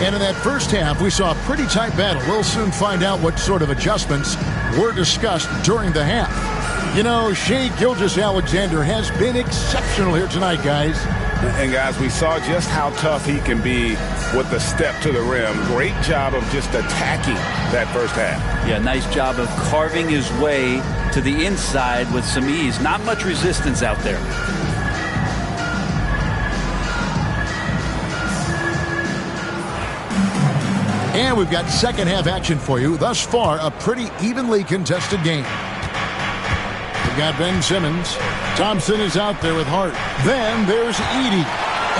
Speaker 2: And in that first half, we saw a pretty tight battle. We'll soon find out what sort of adjustments were discussed during the half. Shai Gilgeous-Alexander has been exceptional here tonight, guys.
Speaker 3: And, guys, we saw just how tough he can be with the step to the rim. Great job of just attacking that first half.
Speaker 1: Yeah, nice job of carving his way to the inside with some ease. Not much resistance out there.
Speaker 2: And we've got second half action for you. Thus far, a pretty evenly contested game. We've got Ben Simmons. Thompson is out there with Hart. Then there's Edey.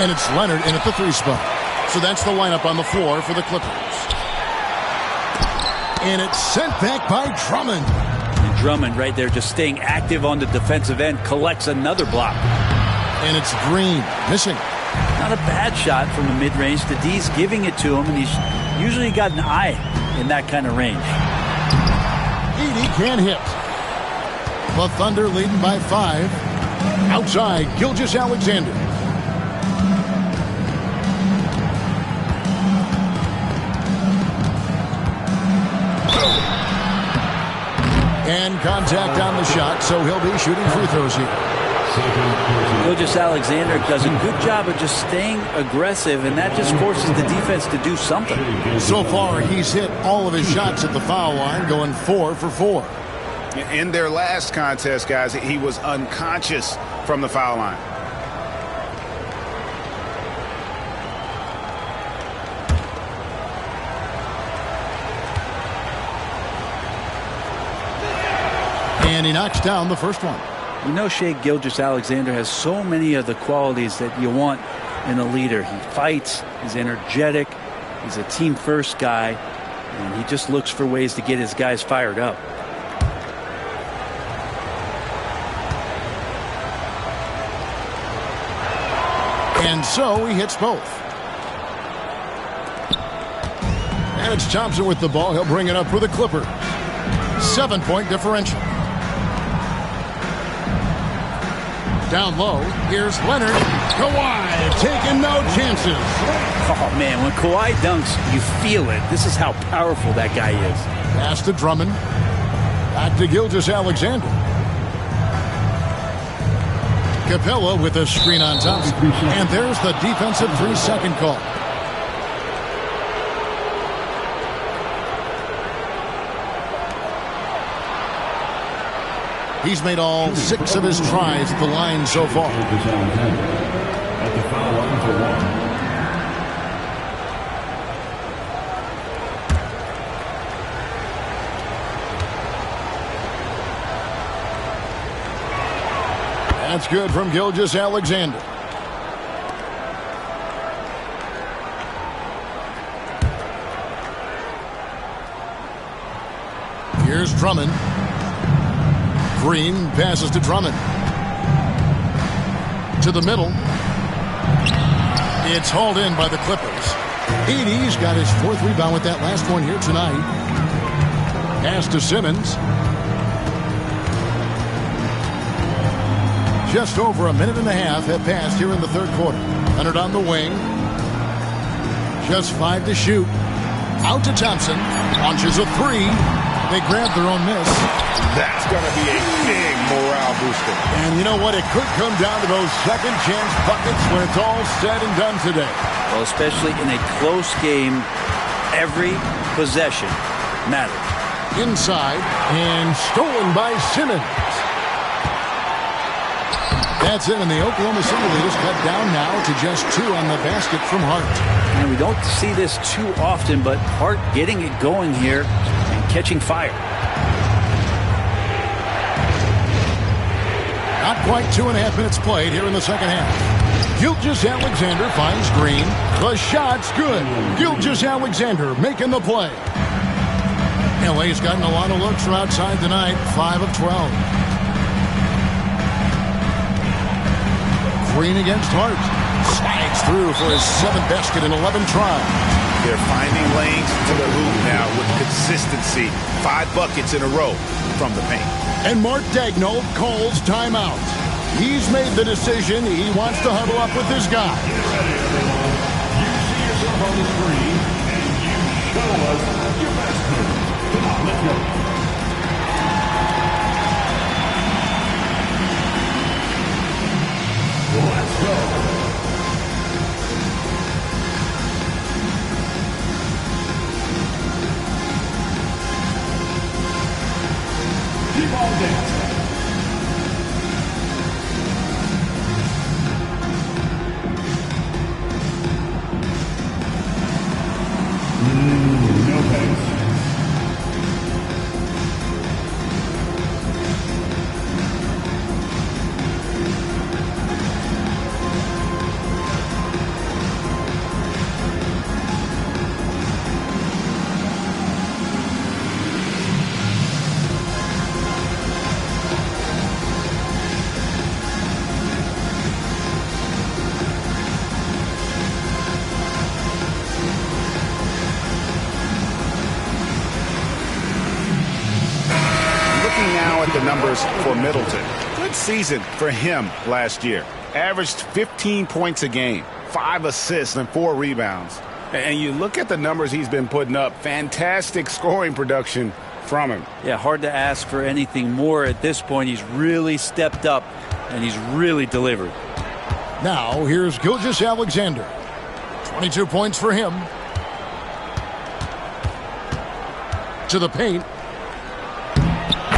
Speaker 2: And it's Leonard in at the 3 spot. So that's the lineup on the floor for the Clippers. And it's sent back by Drummond.
Speaker 1: And Drummond right there just staying active on the defensive end. Collects another block.
Speaker 2: And it's Green missing.
Speaker 1: Not a bad shot from the mid-range. The D's giving it to him, and he's usually got an eye in that kind of range.
Speaker 2: Edey can't hit. The Thunder leading by 5. Outside, Gilgeous-Alexander. And contact on the shot, so he'll be shooting free throws here.
Speaker 1: Gilgeous-Alexander does a good job of just staying aggressive, and that just forces the defense to do something.
Speaker 2: So far, he's hit all of his shots at the foul line, going 4 for 4.
Speaker 3: In their last contest, guys, he was unconscious from the foul line.
Speaker 2: And he knocks down the first one.
Speaker 1: Shai Gilgeous-Alexander has so many of the qualities that you want in a leader. He fights, he's energetic, he's a team-first guy, and he just looks for ways to get his guys fired up.
Speaker 2: And so he hits both. And it's Thompson with the ball. He'll bring it up for the Clippers. 7-point differential. Down low, here's Leonard. Kawhi taking no chances.
Speaker 1: Oh, man, when Kawhi dunks, you feel it. This is how powerful that guy is.
Speaker 2: Pass to Drummond. Back to Gilgeous-Alexander. Capella with a screen on Thompson. And there's the defensive 3-second call. He's made all 6 of his tries at the line so far.
Speaker 5: At the foul line for 1.
Speaker 2: That's good from Gilgeous-Alexander. Here's Drummond. Green passes to Drummond. To the middle. It's hauled in by the Clippers. Edey's got his 4th rebound with that last one here tonight. Pass to Simmons. Just over a minute and a half have passed here in the 3rd quarter. Leonard on the wing. Just 5 to shoot. Out to Thompson. Launches a 3. They grab their own miss.
Speaker 6: That's going to be a big morale booster.
Speaker 2: And you know what? It could come down to those second chance buckets when it's all said and done today.
Speaker 1: Well, especially in a close game, every possession matters.
Speaker 2: Inside and stolen by Simmons. That's it, and the Oklahoma City leaders cut down now to just 2 on the basket from Hart.
Speaker 1: And we don't see this too often, but Hart getting it going here and catching fire.
Speaker 2: Not quite 2.5 minutes played here in the second half. Gilgeous-Alexander finds Green. The shot's good. Gilgeous-Alexander making the play. LA's gotten a lot of looks from outside tonight, 5 of 12. Green against Hart. Slides through for his 7th basket in 11 tries.
Speaker 3: They're finding lanes to the hoop now with consistency. 5 buckets in a row from the paint.
Speaker 2: And Mark Daigneault calls timeout. He's made the decision. He wants to huddle up with his guy.
Speaker 5: Get ready, everyone. You see yourself on the screen, and you show us your best move. Come on, let's go. Let's go. Keep on dancing. No pace.
Speaker 3: Numbers for Middleton. Good season for him last year. Averaged 15 points a game, 5 assists and 4 rebounds. And you look at the numbers he's been putting up, fantastic scoring production from him.
Speaker 1: Yeah, hard to ask for anything more at this point. He's really stepped up and he's really delivered.
Speaker 2: Now here's Gilgeous-Alexander. 22 points for him. To the paint.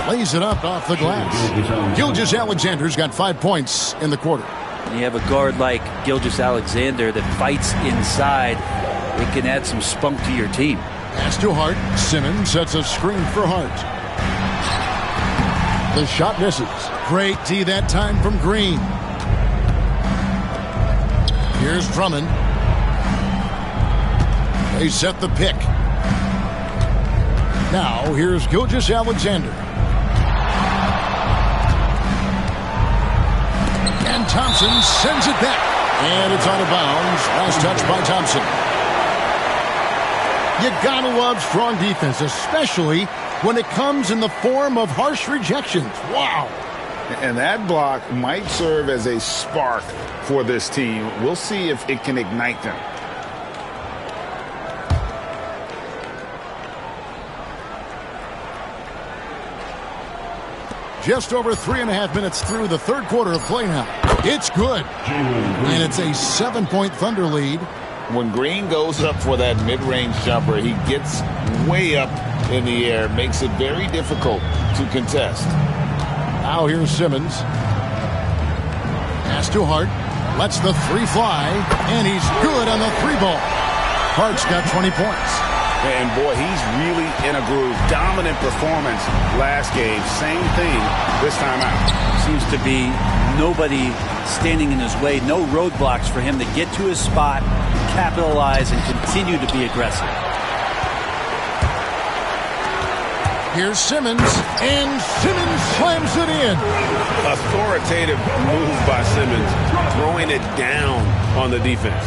Speaker 2: Lays it up off the glass. Gilgeous-Alexander's got 5 points in the quarter.
Speaker 1: When you have a guard like Gilgeous-Alexander that fights inside, it can add some spunk to your team.
Speaker 2: Pass to Hart. Simmons sets a screen for Hart. The shot misses. Great D that time from Green. Here's Drummond. They set the pick. Now here's Gilgeous-Alexander. And Thompson sends it back. And it's out of bounds. Last touch by Thompson. You gotta love strong defense, especially when it comes in the form of harsh rejections. Wow.
Speaker 6: And that block might serve as a spark for this team. We'll see if it can ignite them.
Speaker 2: Just over 3.5 minutes through the third quarter of play now. It's good. And it's a 7-point Thunder lead.
Speaker 6: When Green goes up for that mid-range jumper, he gets way up in the air, makes it very difficult to contest.
Speaker 2: Now here's Simmons. Pass to Hart. Lets the three fly, and he's good on the three ball. Hart's got 20 points.
Speaker 3: And boy, he's really in a groove. Dominant performance last game. Same thing this time out.
Speaker 1: Seems to be nobody standing in his way. No roadblocks for him to get to his spot, capitalize, and continue to be aggressive.
Speaker 2: Here's Simmons, and Simmons slams it in.
Speaker 3: Authoritative move by Simmons, throwing it down on the defense.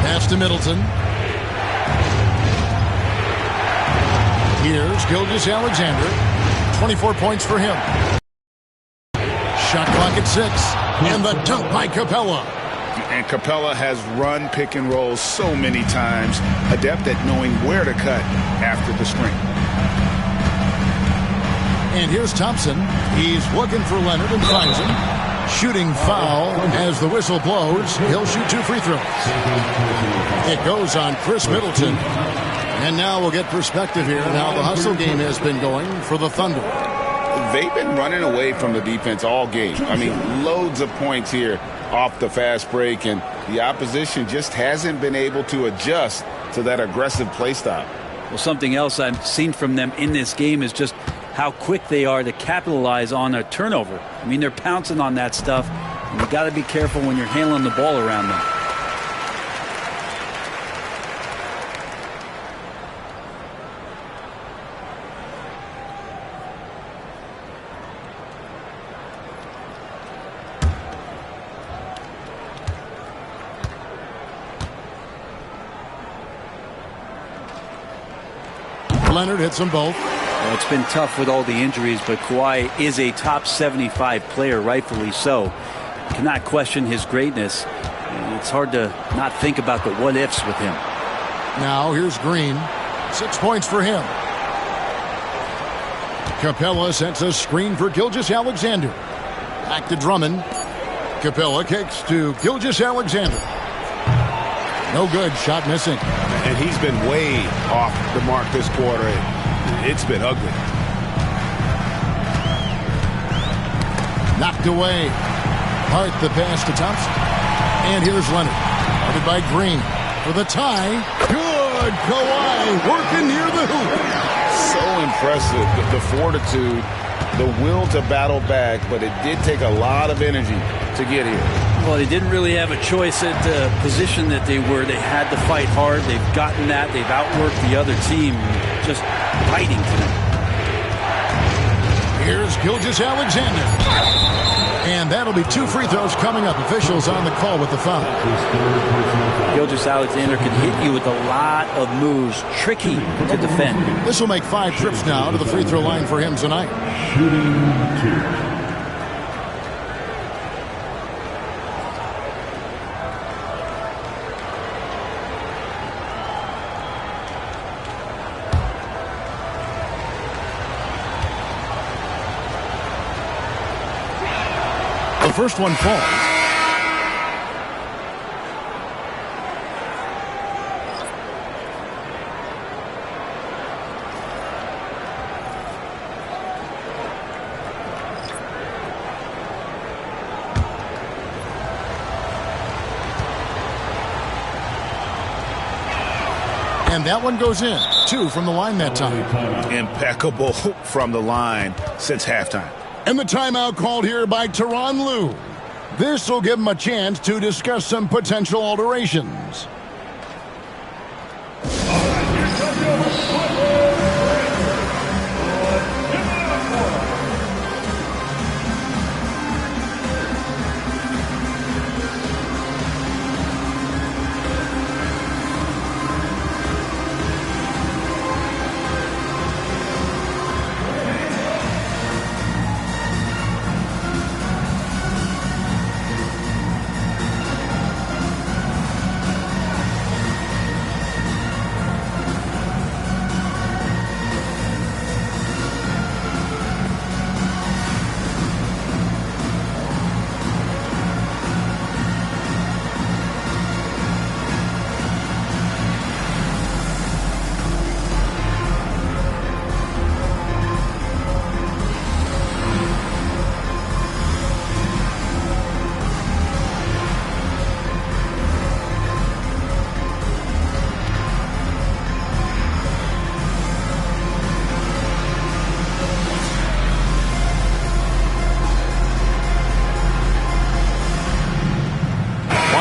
Speaker 2: Pass to Middleton. Here's Gilgeous-Alexander. 24 points for him. Shot clock at 6. And the dunk by Capella.
Speaker 3: And Capella has run pick and rolls so many times, adept at knowing where to cut after the screen.
Speaker 2: And here's Thompson. He's looking for Leonard and finds him. Shooting foul as the whistle blows. He'll shoot 2 free throws. It goes on Chris Middleton. And now we'll get perspective here on how the hustle game has been going for the Thunder.
Speaker 6: They've been running away from the defense all game. I mean, loads of points here off the fast break, and the opposition just hasn't been able to adjust to that aggressive play style.
Speaker 1: Well, something else I've seen from them in this game is just how quick they are to capitalize on a turnover. I mean, they're pouncing on that stuff, and you got to be careful when you're handling the ball around them.
Speaker 2: Leonard hits them both.
Speaker 1: Well, it's been tough with all the injuries, but Kawhi is a top 75 player, rightfully so. You cannot question his greatness. It's hard to not think about the what-ifs with him.
Speaker 2: Now here's Green. 6 points for him. Capella sets a screen for Gilgeous-Alexander. Back to Drummond. Capella kicks to Gilgeous-Alexander. No good. Shot missing.
Speaker 3: And he's been way off the mark this quarter. It's been ugly.
Speaker 2: Knocked away. Hart the pass to Thompson. And here's Leonard. Guarded by Green for the tie. Good. Kawhi working near the hoop.
Speaker 6: So impressive. The fortitude, the will to battle back, but it did take a lot of energy to get here.
Speaker 1: Well, they didn't really have a choice at the position that they were. They had to fight hard. They've gotten that. They've outworked the other team, just fighting tonight.
Speaker 2: Here's Gilgeous-Alexander. And that'll be 2 free throws coming up. Officials on the call with the foul.
Speaker 1: Gilgeous-Alexander can hit you with a lot of moves. Tricky to defend.
Speaker 2: This will make 5 trips now to the free throw line for him tonight.
Speaker 5: Shooting 2.
Speaker 2: The first one falls. And that one goes in. 2 from the line that time.
Speaker 3: Impeccable from the line since halftime.
Speaker 2: And the timeout called here by Tyronn Lue. This will give him a chance to discuss some potential alterations.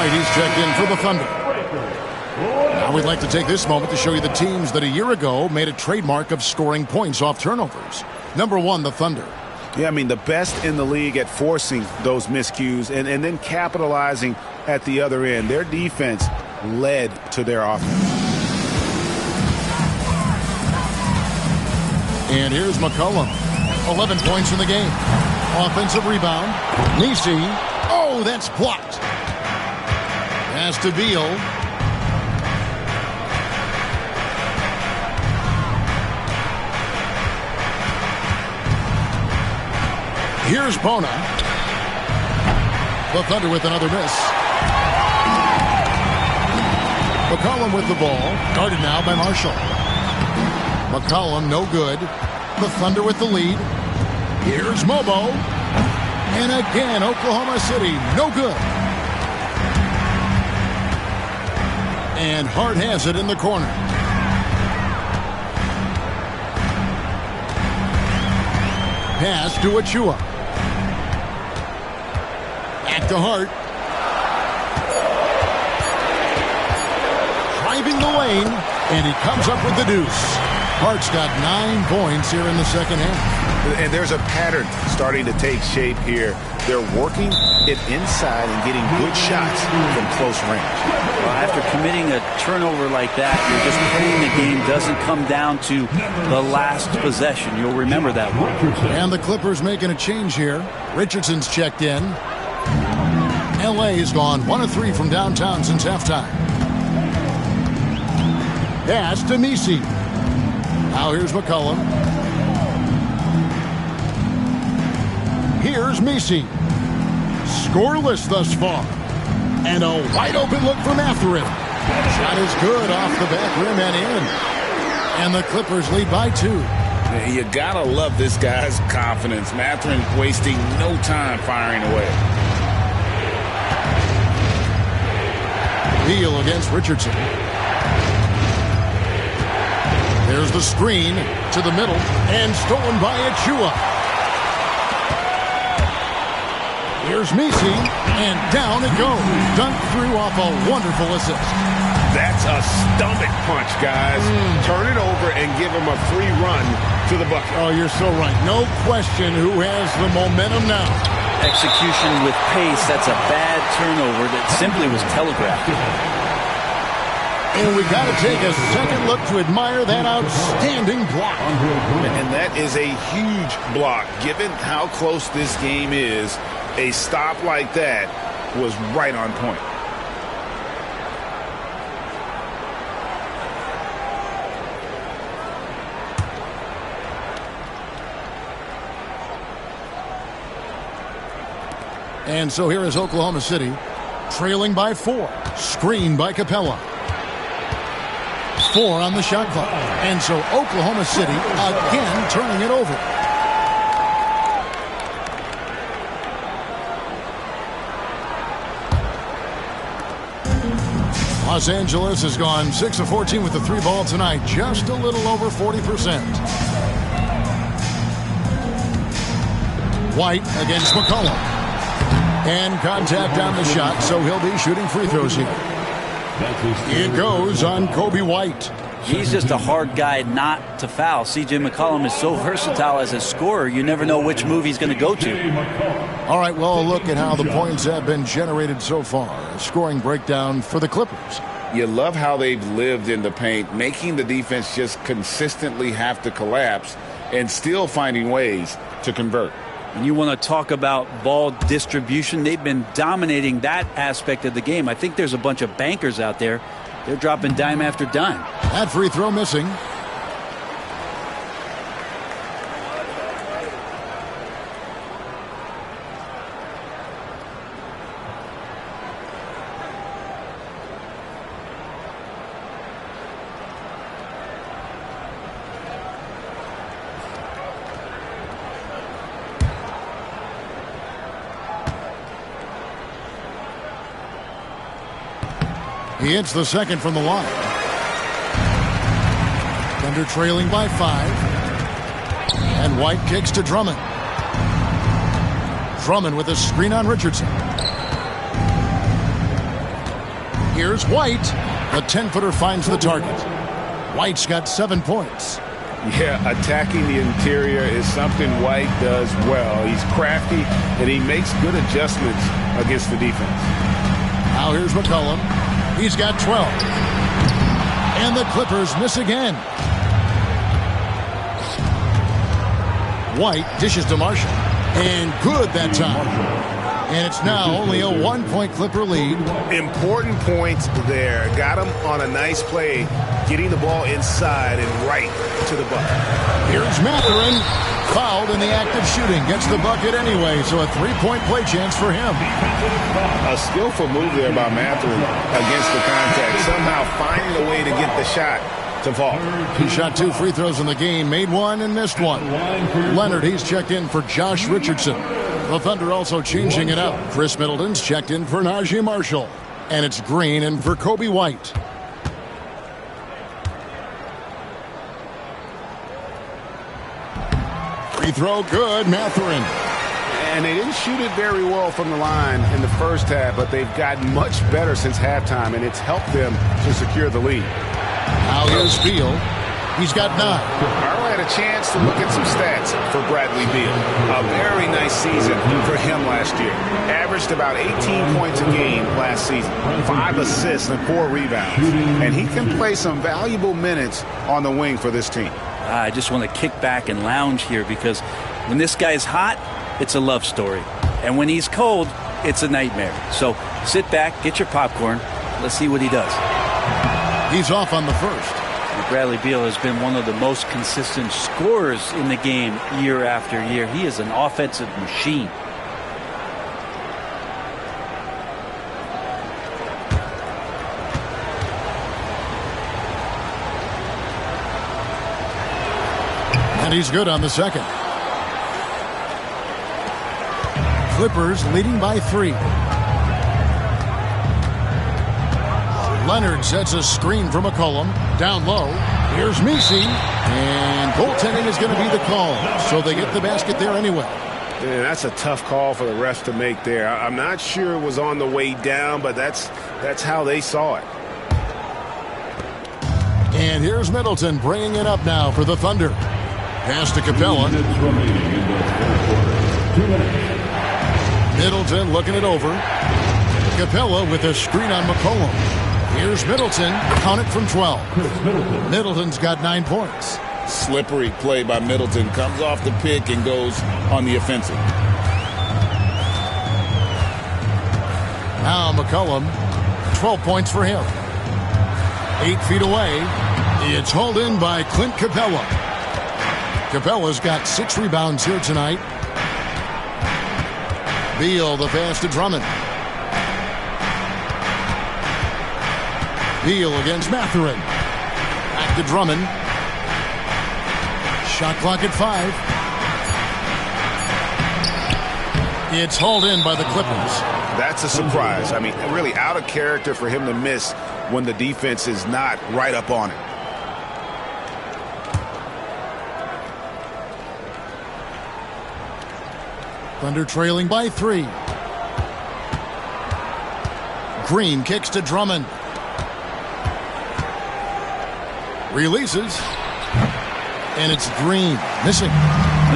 Speaker 2: right, he's checked in for the Thunder. Now we'd like to take this moment to show you the teams that a year ago made a trademark of scoring points off turnovers. Number 1, the Thunder.
Speaker 3: Yeah, I mean, the best in the league at forcing those miscues and then capitalizing at the other end. Their defense led to their offense.
Speaker 2: And here's McCollum. 11 points in the game. Offensive rebound. Nisi. Oh, that's blocked. Pass to Beal. Here's Bona. The Thunder with another miss. McCollum with the ball. Guarded now by Marshall. McCollum no good. The Thunder with the lead. Here's Mobo. And again, Oklahoma City no good. And Hart has it in the corner. Pass to Achua. Back to Hart. Driving the lane, and he comes up with the deuce. Hart's got 9 points here in the second half.
Speaker 3: And there's a pattern starting to take shape here. They're working it inside and getting good shots from close range.
Speaker 1: Well, after committing a turnover like that, you're just praying the game doesn't come down to the last possession. You'll remember that one.
Speaker 2: And the Clippers making a change here. Richardson's checked in. L.A. has gone 1 of 3 from downtown since halftime. Pass to Nisi. Now here's McCollum. Here's Misi. Scoreless thus far. And a wide open look for Mathurin. Shot is good off the back rim and in. And the Clippers lead by 2.
Speaker 6: You gotta love this guy's confidence. Mathurin wasting no time firing away.
Speaker 2: Beal against Richardson. There's the screen to the middle and stolen by Achua. Here's Misi, and down it goes. Dunked through off a wonderful assist.
Speaker 3: That's a stomach punch, guys. Turn it over and give him a free run to the bucket.
Speaker 2: Oh, you're so right. No question who has the momentum now.
Speaker 1: Execution with pace. That's a bad turnover that simply was telegraphed.
Speaker 2: And we got to take a second look to admire that outstanding block.
Speaker 3: And that is a huge block. Given how close this game is, a stop like that was right on point.
Speaker 2: And so here is Oklahoma City, trailing by 4. Screen by Capella. 4 on the shot clock. And so Oklahoma City again turning it over. Los Angeles has gone 6 of 14 with the 3 ball tonight. Just a little over 40%. White against McCollum. And contact on the shot, so he'll be shooting free throws here. It goes on Kobe White.
Speaker 1: He's just a hard guy not to foul. C.J. McCollum is so versatile as a scorer, you never know which move he's going to go to.
Speaker 2: All right, well, look at how the points have been generated so far. A scoring breakdown for the Clippers.
Speaker 6: You love how they've lived in the paint, making the defense just consistently have to collapse and still finding ways to convert.
Speaker 1: And you want to talk about ball distribution. They've been dominating that aspect of the game. I think there's a bunch of bankers out there. They're dropping dime after dime.
Speaker 2: That free throw missing. He hits the second from the line. Thunder trailing by 5. And White kicks to Drummond. Drummond with a screen on Richardson. Here's White. The 10-footer finds the target. White's got 7 points.
Speaker 3: Yeah, attacking the interior is something White does well. He's crafty, and he makes good adjustments against the defense.
Speaker 2: Now here's McCollum. He's got 12. And the Clippers miss again. White dishes to Marshall. And good that time. And it's now only a 1-point Clipper lead.
Speaker 3: Important points there. Got him on a nice play, getting the ball inside and right to the bucket.
Speaker 2: Here's Mathurin. Fouled in the act of shooting. Gets the bucket anyway, so a 3-point play chance for him.
Speaker 3: A skillful move there by Mathurin against the contact. Somehow finding a way to get the shot to fall.
Speaker 2: He shot 2 free throws in the game, made 1 and missed 1. Leonard, he's checked in for Josh Richardson. The Thunder also changing it up. Chris Middleton's checked in for Najee Marshall. And it's Green in for Kobe White. Free throw good, Mathurin.
Speaker 3: And they didn't shoot it very well from the line in the first half, but they've gotten much better since halftime, and it's helped them to secure the lead.
Speaker 2: Now here's Beal. He's got 9.
Speaker 3: Arlo had a chance to look at some stats for Bradley Beal. A very nice season for him last year. Averaged about 18 points a game last season. 5 assists and 4 rebounds. And he can play some valuable minutes on the wing for this team.
Speaker 1: I just want to kick back and lounge here because when this guy's hot, it's a love story. And when he's cold, it's a nightmare. So sit back, get your popcorn. Let's see what he does.
Speaker 2: He's off on the first.
Speaker 1: Bradley Beal has been one of the most consistent scorers in the game year after year. He is an offensive machine.
Speaker 2: And he's good on the second. Clippers leading by 3. Leonard sets a screen for McCollum. Down low. Here's Messi. And goaltending is going to be the call. So they get the basket there anyway.
Speaker 3: Yeah, that's a tough call for the refs to make there. I'm not sure it was on the way down, but that's how they saw it.
Speaker 2: And here's Middleton bringing it up now for the Thunder. Pass to Capella. Middleton looking it over. Capella with a screen on McCollum. Here's Middleton. Count it from 12. Middleton's got 9 points.
Speaker 6: Slippery play by Middleton. Comes off the pick and goes on the offensive.
Speaker 2: Now McCollum. 12 points for him. 8 feet away. It's hauled in by Clint Capella. Capella's got 6 rebounds here tonight. Beal the pass to Drummond. Beal against Mathurin. Back to Drummond. Shot clock at 5. It's hauled in by the Clippers.
Speaker 3: That's a surprise. I mean, really out of character for him to miss when the defense is not right up on it.
Speaker 2: Thunder trailing by 3. Green kicks to Drummond. Releases. And it's Green missing.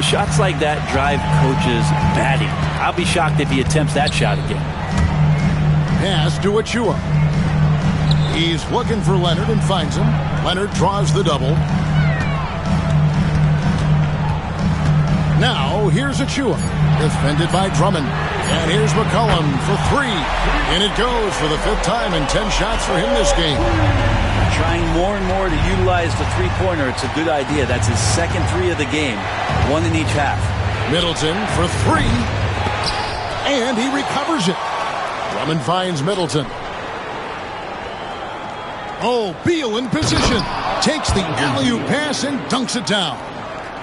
Speaker 1: Shots like that drive coaches batty. I'll be shocked if he attempts that shot again.
Speaker 2: Pass to Achua. He's looking for Leonard and finds him. Leonard draws the double. Now here's Achua. Defended by Drummond. And here's McCollum for 3. And it goes for the 5th time and 10 shots for him this game.
Speaker 1: Trying more and more to utilize the three-pointer. It's a good idea. That's his second 3 of the game. 1 in each half.
Speaker 2: Middleton for 3. And he recovers it. Drummond finds Middleton. Oh, Beal in position. Takes the alley-oop pass and dunks it down.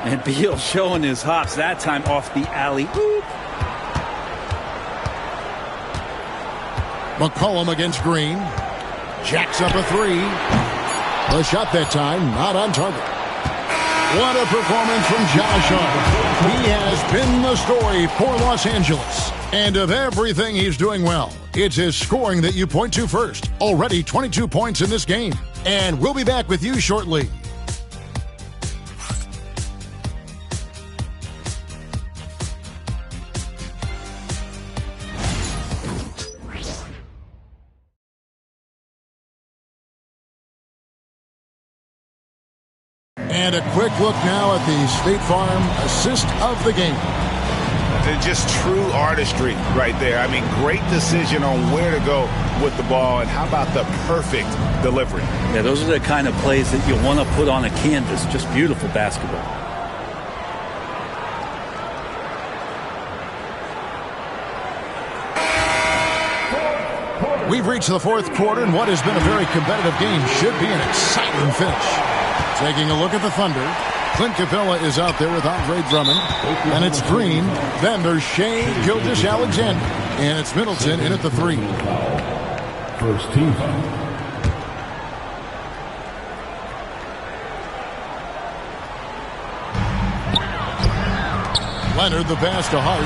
Speaker 1: And Beal showing his hops that time off the alley-oop.
Speaker 2: McCollum against Green. Jacks up a 3. The shot that time not on target. What a performance from Josh Hart. He has been the story for Los Angeles. And of everything he's doing well, It's his scoring that you point to first. Already 22 points in this game. And we'll be back with you shortly. And a quick look now at the State Farm assist of the game.
Speaker 3: Just true artistry right there. I mean, great decision on where to go with the ball, and how about the perfect delivery?
Speaker 1: Yeah, those are the kind of plays that you want to put on a canvas. Just beautiful basketball.
Speaker 2: We've reached the fourth quarter, and what has been a very competitive game should be an exciting finish. Taking a look at the Thunder, Clint Capella is out there with Andre Drummond, and it's Green. Then there's Shea Gilgeous-Alexander, and it's Middleton in at the 3.
Speaker 5: First team foul.
Speaker 2: Leonard, the pass to Hart.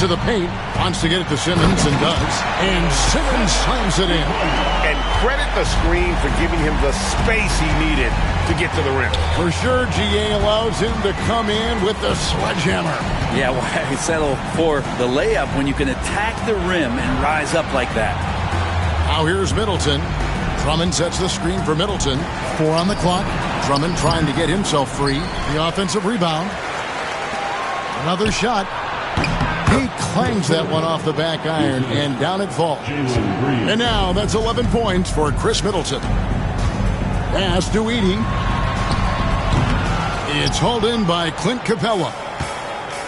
Speaker 2: To the paint, wants to get it to Simmons and does. And Simmons slams it in.
Speaker 3: And credit the screen for giving him the space he needed to get to the rim.
Speaker 2: For sure, GA allows him to come in with the sledgehammer.
Speaker 1: Yeah, why settle for the layup when you can attack the rim and rise up like that?
Speaker 2: Now here's Middleton. Drummond sets the screen for Middleton. 4 on the clock. Drummond trying to get himself free. The offensive rebound. Another shot. He clangs that one off the back iron, and down it falls. And now that's 11 points for Chris Middleton. Pass to Edey. It's hauled in by Clint Capella.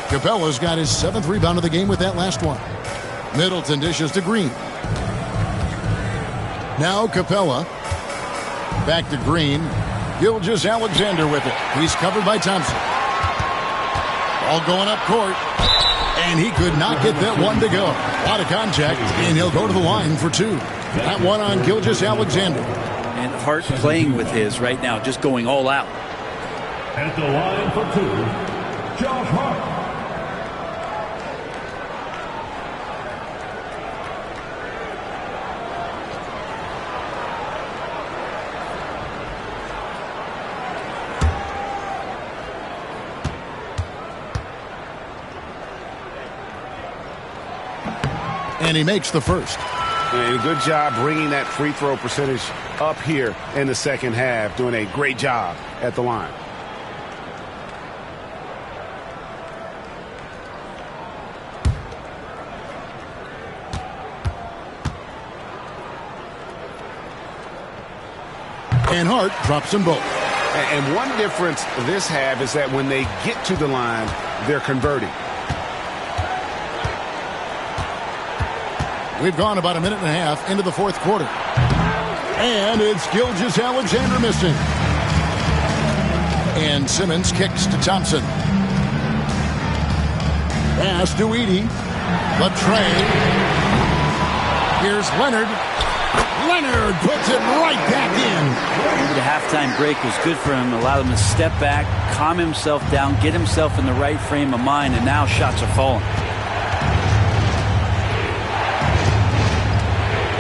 Speaker 2: Capella's got his 7th rebound of the game with that last one. Middleton dishes to Green. Now Capella. Back to Green. Gilgeous-Alexander with it. He's covered by Thompson. Ball going up court. And he could not get that one to go. A lot of contact, and he'll go to the line for 2. That one on Gilgeous-Alexander.
Speaker 1: And Hart playing with his right now, just going all out.
Speaker 5: At the line for 2, Josh Hart.
Speaker 2: And he makes the first.
Speaker 3: And good job bringing that free throw percentage up here in the second half. Doing a great job at the line.
Speaker 2: And Hart drops them both.
Speaker 3: And one difference this half is that when they get to the line, they're converting.
Speaker 2: We've gone about a minute and a half into the fourth quarter. And it's Gilgeous-Alexander missing. And Simmons kicks to Thompson. Pass to Edey. Latrey. Here's Leonard. Leonard puts it right back in.
Speaker 1: The halftime break was good for him. Allowed him to step back, calm himself down, get himself in the right frame of mind, and now shots are falling.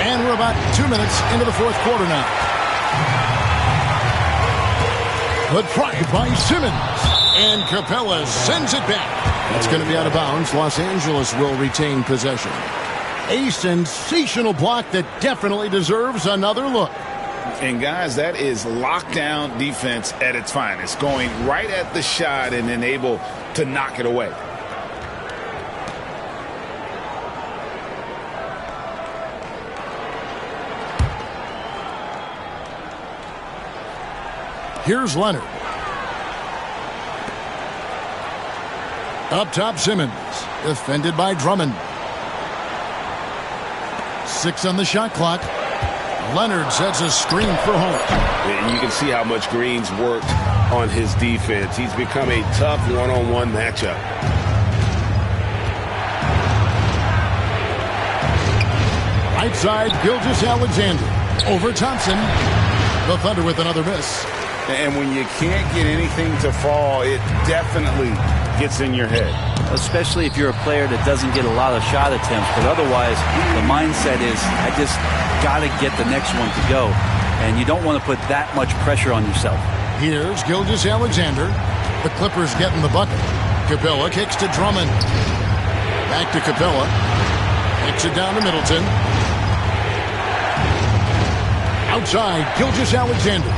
Speaker 2: And we're about 2 minutes into the fourth quarter now. The try by Simmons. And Capella sends it back. It's going to be out of bounds. Los Angeles will retain possession. A sensational block that definitely deserves another look.
Speaker 6: And guys, that is lockdown defense at its finest. Going right at the shot and then able to knock it away.
Speaker 2: Here's Leonard. Up top, Simmons. Defended by Drummond. 6 on the shot clock. Leonard sets a screen for Hart.
Speaker 3: And you can see how much Green's worked on his defense. He's become a tough one-on-one matchup.
Speaker 2: Right side, Gilgeous-Alexander. Over Thompson. The Thunder with another miss.
Speaker 3: And when you can't get anything to fall, it definitely gets in your head.
Speaker 1: Especially if you're a player that doesn't get a lot of shot attempts. But otherwise, the mindset is, I just got to get the next one to go. And you don't want to put that much pressure on yourself.
Speaker 2: Here's Gilgeous-Alexander. The Clippers getting the bucket. Capella kicks to Drummond. Back to Capella. Kicks it down to Middleton. Outside, Gilgeous-Alexander.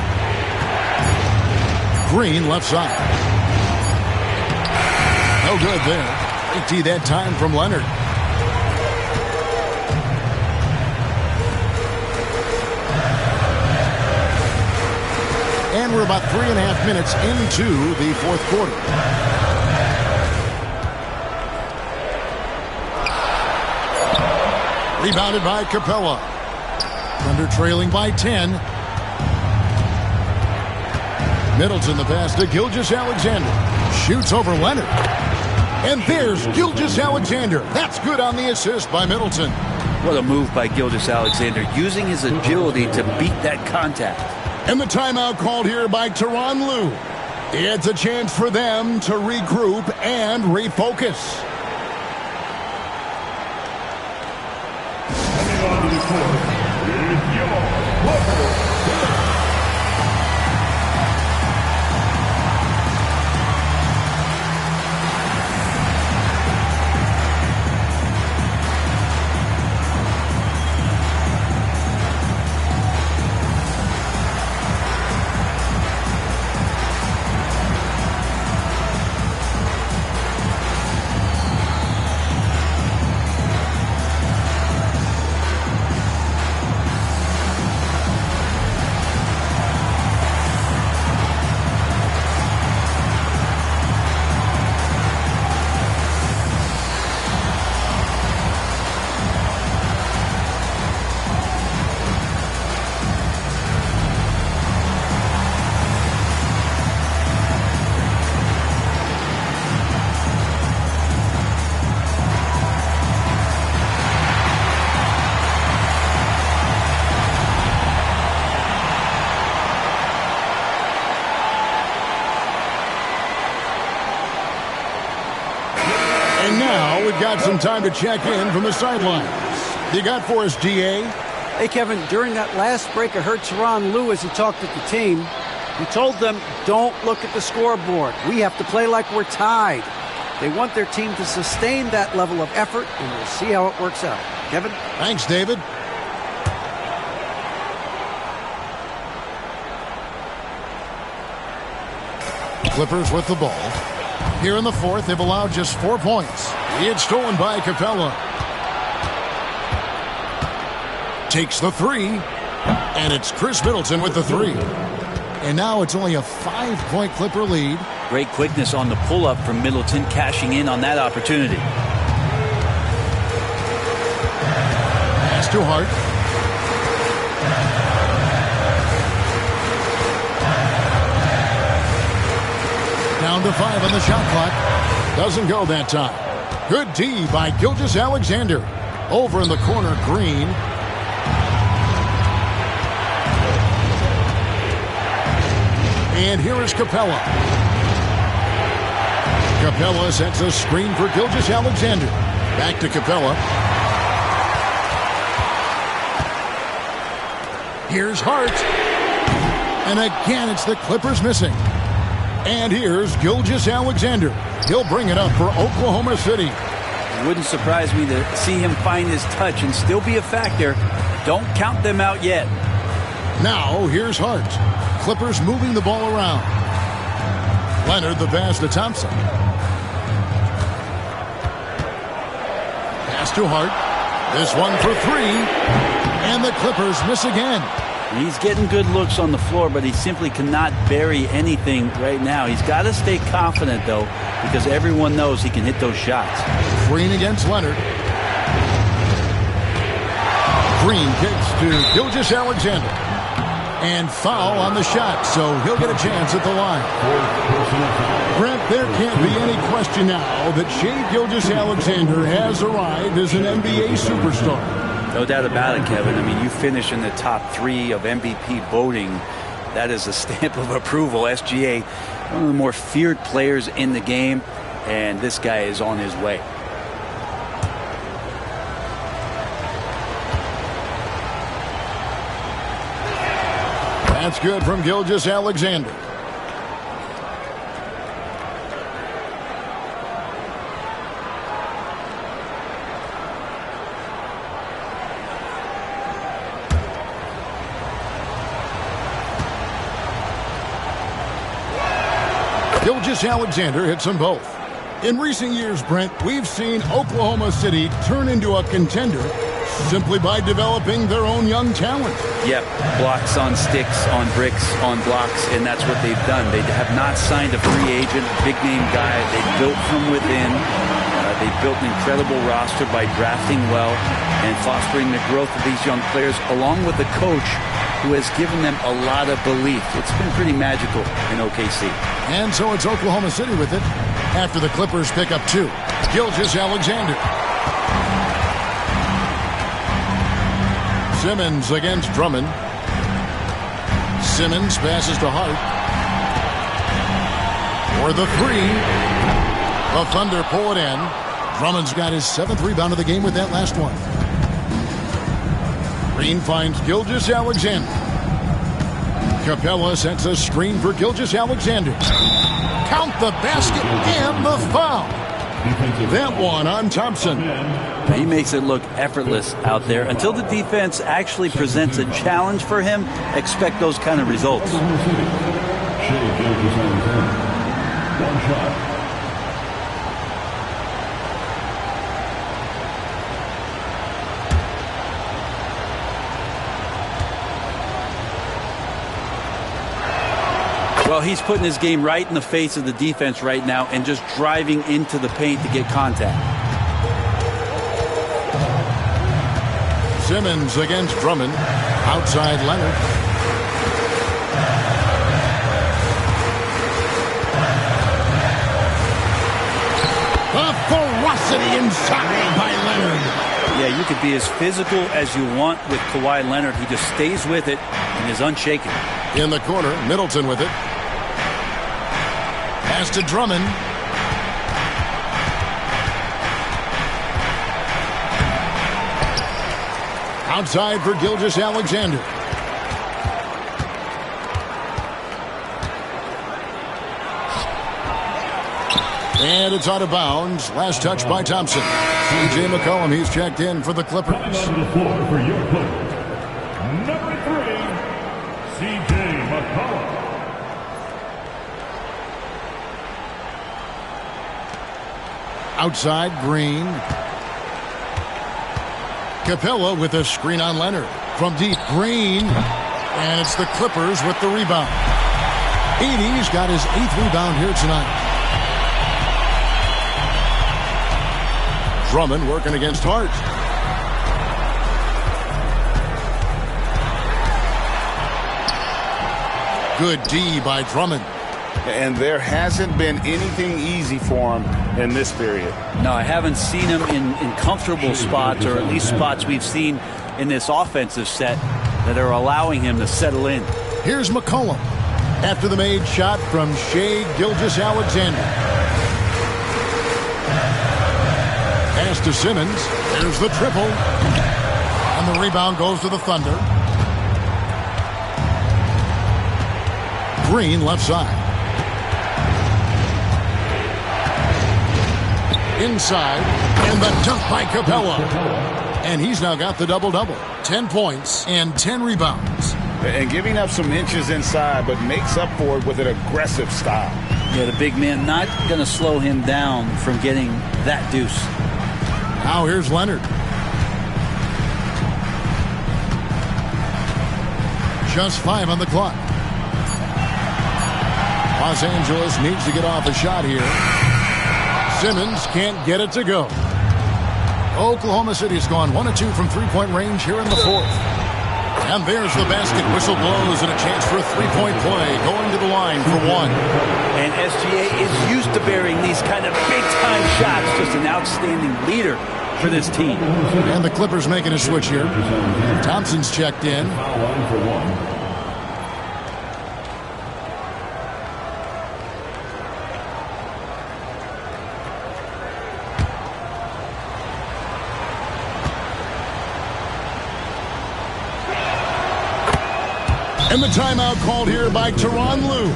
Speaker 2: Green left side. No good there. Empty that time from Leonard. And we're about 3.5 minutes into the fourth quarter. Rebounded by Capella. Thunder trailing by 10. Middleton the pass to Gilgeous-Alexander. Shoots over Leonard. And there's Gilgeous-Alexander. That's good on the assist by Middleton.
Speaker 1: What a move by Gilgeous-Alexander, using his agility to beat that contact.
Speaker 2: And the timeout called here by Tyronn Lue. It's a chance for them to regroup and refocus.
Speaker 5: Coming onto the court is your
Speaker 2: Got some time to check in from the sidelines. You got for us, GA?
Speaker 4: Hey, Kevin, during that last break, I heard Tyronn Lue as he talked with the team. He told them, don't look at the scoreboard. We have to play like we're tied. They want their team to sustain that level of effort, and we'll see how it works out. Kevin?
Speaker 2: Thanks, David. Clippers with the ball. Here in the fourth, they've allowed just 4 points. It's stolen by Capella. Takes the three. And it's Chris Middleton with the three. And now it's only a 5-point Clipper lead.
Speaker 1: Great quickness on the pull-up from Middleton, cashing in on that opportunity.
Speaker 2: Pass to Hart. Down to 5 on the shot clock. Doesn't go that time. Good D by Gilgeous-Alexander. Over in the corner, Green. And here is Capella. Capella sets a screen for Gilgeous-Alexander. Back to Capella. Here's Hart. And again, it's the Clippers missing. And here's Gilgeous-Alexander. He'll bring it up for Oklahoma City.
Speaker 1: It wouldn't surprise me to see him find his touch and still be a factor. Don't count them out yet.
Speaker 2: Now, here's Hart. Clippers moving the ball around. Leonard the pass to Thompson. Pass to Hart. This one for three. And the Clippers miss again.
Speaker 1: He's getting good looks on the floor, but he simply cannot bury anything right now. He's got to stay confident, though, because everyone knows he can hit those shots.
Speaker 2: Green against Leonard. Green kicks to Gilgeous-Alexander. And foul on the shot, so he'll get a chance at the line. Brent, there can't be any question now that Shai Gilgeous-Alexander has arrived as an NBA superstar.
Speaker 1: No doubt about it, Kevin. I mean, you finish in the top 3 of MVP voting. that is a stamp of approval. SGA, one of the more feared players in the game, and this guy is on his way.
Speaker 2: That's good from Gilgeous-Alexander. Gilgeous-Alexander hits them both. In recent years, Brent, we've seen Oklahoma City turn into a contender simply by developing their own young talent.
Speaker 1: Yep, blocks on sticks, on bricks, on blocks, and that's what they've done. They have not signed a free agent, big-name guy. They built from within. They built an incredible roster by drafting well and fostering the growth of these young players, along with a coach who has given them a lot of belief. It's been pretty magical in OKC.
Speaker 2: And so it's Oklahoma City with it after the Clippers pick up 2. Gilgeous-Alexander. Simmons against Drummond. Simmons passes to Hart. For the 3. The Thunder pull it in. Drummond's got his 7th rebound of the game with that last one. Green finds Gilgeous-Alexander. Capella sets a screen for Gilgeous-Alexander. Count the basket and the foul. That one on Thompson.
Speaker 1: He makes it look effortless out there. Until the defense actually presents a challenge for him, expect those kind of results.
Speaker 5: One shot.
Speaker 1: Well, he's putting his game right in the face of the defense right now and just driving into the paint to get contact.
Speaker 2: Simmons against Drummond. Outside Leonard. The ferocity inside by Leonard.
Speaker 1: Yeah, you could be as physical as you want with Kawhi Leonard. He just stays with it and is unshaken.
Speaker 2: In the corner, Middleton with it. Pass to Drummond. Outside for Gilgeous-Alexander. And it's out of bounds. Last touch by Thompson. C.J. McCollum, he's checked in for the Clippers.
Speaker 5: On the floor for your Clippers, number 3, C.J. McCollum.
Speaker 2: Outside, Green. Capella with a screen on Leonard. From deep, Green. And it's the Clippers with the rebound. 80's got his 8th rebound here tonight. Drummond working against Hart. Good D by Drummond.
Speaker 3: And there hasn't been anything easy for him in this period.
Speaker 1: No, I haven't seen him in comfortable spots, or at least spots we've seen in this offensive set that are allowing him to settle in.
Speaker 2: Here's McCollum after the made shot from Shai Gilgeous-Alexander. Pass to Simmons. There's the triple. And the rebound goes to the Thunder. Green left side. Inside, and the dunk by Capella. And he's now got the double-double. 10 points and 10 rebounds.
Speaker 3: And giving up some inches inside, but makes up for it with an aggressive style.
Speaker 1: Yeah, the big man not going to slow him down from getting that deuce.
Speaker 2: Now here's Leonard. Just 5 on the clock. Los Angeles needs to get off a shot here. Simmons can't get it to go. Oklahoma City's gone 1 of 2 from three-point range here in the 4th. And there's the basket. Whistle blows and a chance for a three-point play. Going to the line for 1.
Speaker 1: And SGA is used to bearing these kind of big-time shots. Just an outstanding leader for this team.
Speaker 2: And the Clippers making a switch here. Thompson's checked in. And the timeout called here by Tyronn Lue.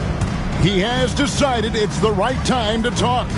Speaker 2: He has decided it's the right time to talk.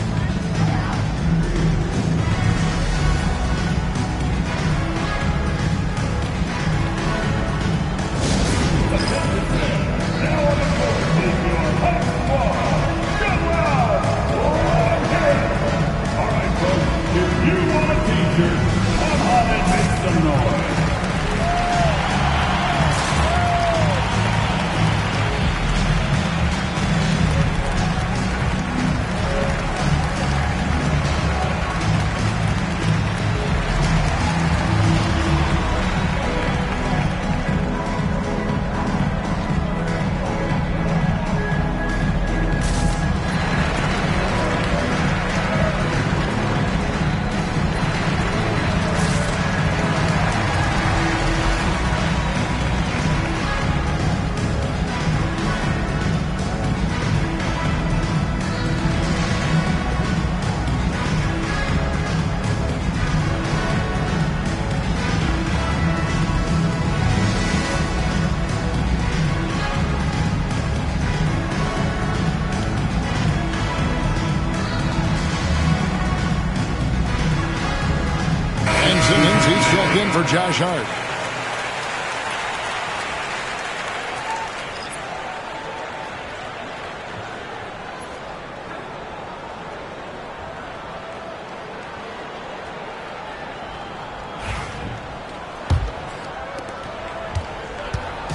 Speaker 2: In for Josh Hart.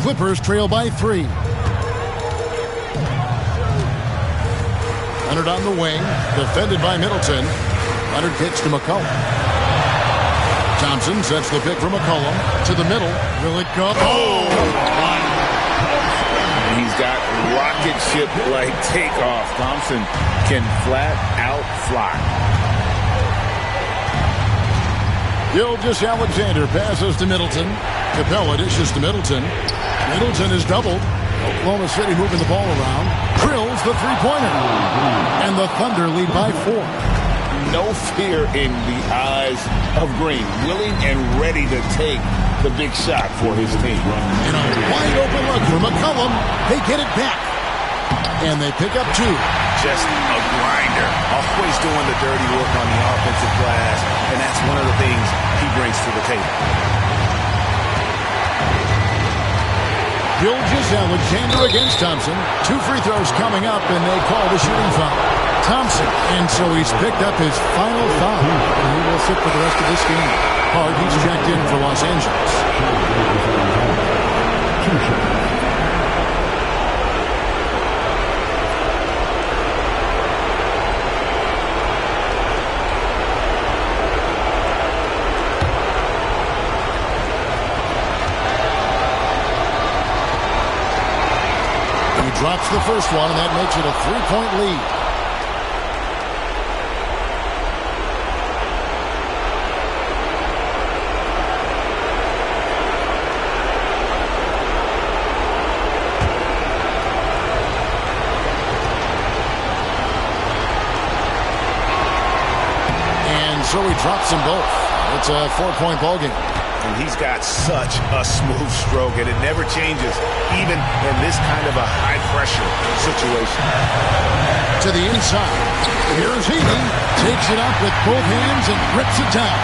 Speaker 2: Clippers trail by 3. Leonard on the wing, defended by Middleton. Leonard kicks to McCollum. Thompson sets the pick for McCollum to the middle. Will it go? Oh!
Speaker 6: He's got rocket ship-like takeoff. Thompson can flat out fly.
Speaker 2: Gilgeous-Alexander passes to Middleton. Capella dishes to Middleton. Middleton is doubled. Oklahoma City moving the ball around. Drills the three-pointer. And the Thunder lead by 4.
Speaker 6: No fear in the eyes of Green. Willing and ready to take the big shot for his team.
Speaker 2: And a wide open look for McCollum. They get it back. And they pick up 2.
Speaker 3: Just a grinder. Always doing the dirty work on the offensive glass. And that's one of the things he brings to the table.
Speaker 2: Gilgeous-Alexander against Thompson. 2 free throws coming up, and they call the shooting foul. Thompson, and so he's picked up his final foul. And he will sit for the rest of this game. Hart, he's checked in for Los Angeles. He drops the first one, and that makes it a 3-point lead. So he drops them both. It's a 4-point ball game.
Speaker 3: And he's got such a smooth stroke, and it never changes, even in this kind of a high-pressure situation.
Speaker 2: To the inside. Here's Heaney. Takes it up with both hands and rips it down.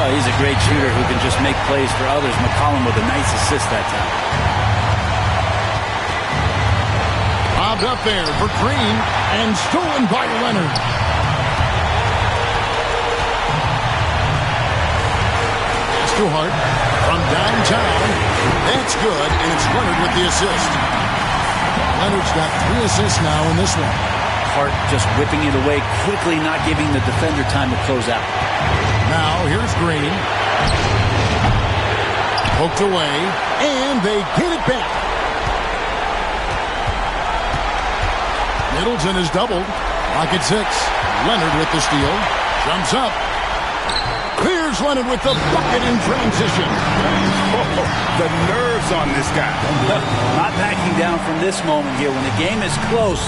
Speaker 1: Oh, he's a great shooter who can just make plays for others. McCollum with a nice assist that time.
Speaker 2: Bobbed up there for Green and stolen by Leonard. To Hart from downtown. That's good, and it's Leonard with the assist. Leonard's got 3 assists now in this one.
Speaker 1: Hart just whipping it away quickly, not giving the defender time to close out.
Speaker 2: Now here's Green. Poked away, and they get it back. Middleton is doubled. Rocket 6. Leonard with the steal. Jumps up. Clears Leonard with the bucket in transition.
Speaker 3: Oh, the nerves on this guy.
Speaker 1: Not backing down from this moment here. When the game is close,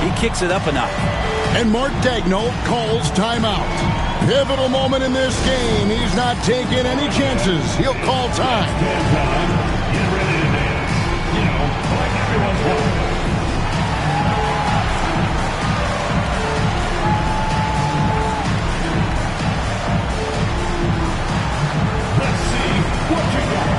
Speaker 1: he kicks it up a notch.
Speaker 2: And Mark Daigneault calls timeout. Pivotal moment in this game. He's not taking any chances. He'll call time.
Speaker 5: Everyone's welcome. Let's see what you got.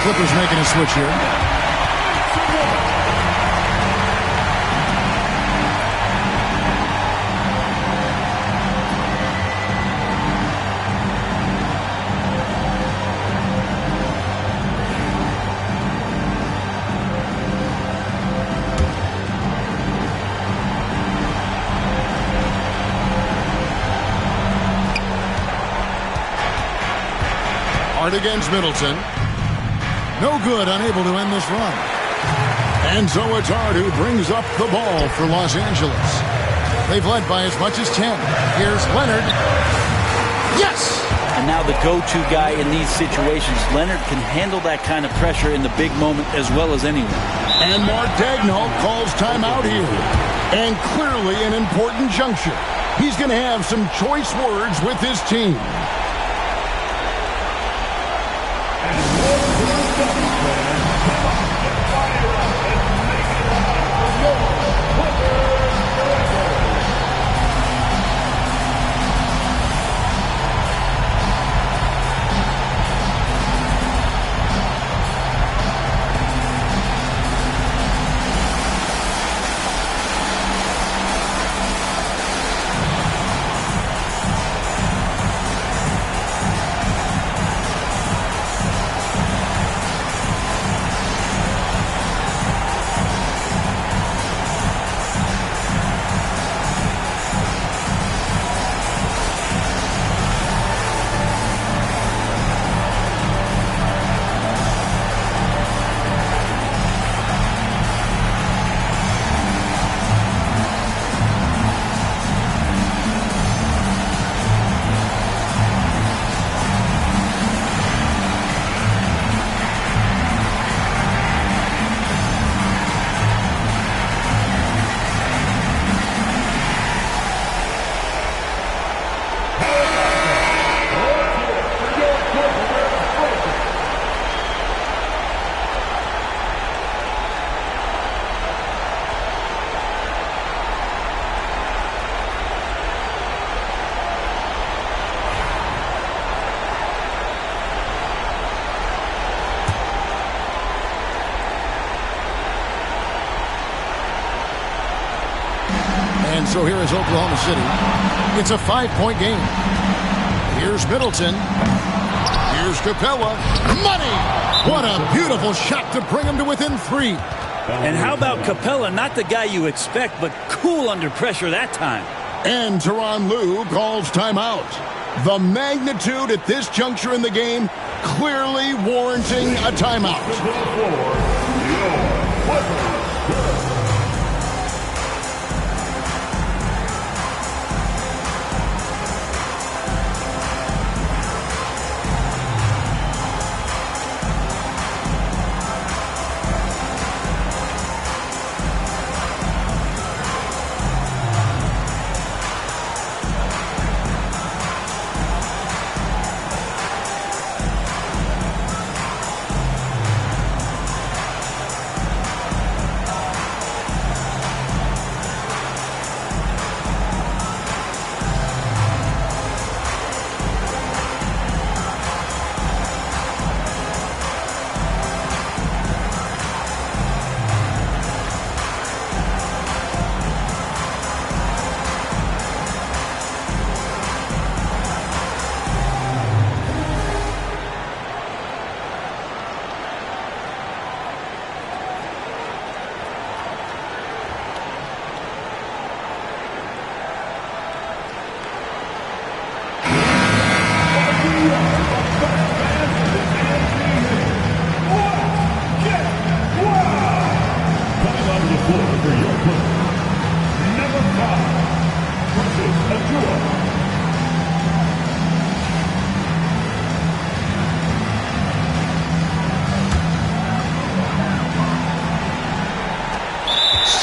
Speaker 2: Clippers making a switch here. Hard against Middleton. No good, unable to end this run. And so it's Hard who brings up the ball for Los Angeles. They've led by as much as 10. Here's Leonard. Yes!
Speaker 1: And now the go-to guy in these situations. Leonard can handle that kind of pressure in the big moment as well as anyone.
Speaker 2: And Mark Daigneault calls timeout here. And clearly an important juncture. He's going to have some choice words with his team. And so here is Oklahoma City. It's a 5-point game. Here's Middleton. Here's Capella. Money! What a beautiful shot to bring him to within 3.
Speaker 1: And how about Capella? Not the guy you expect, but cool under pressure that time.
Speaker 2: And Tyronn Lue calls timeout. The magnitude at this juncture in the game clearly warranting a timeout.
Speaker 5: score for your opponent. Number 5 versus Ajua.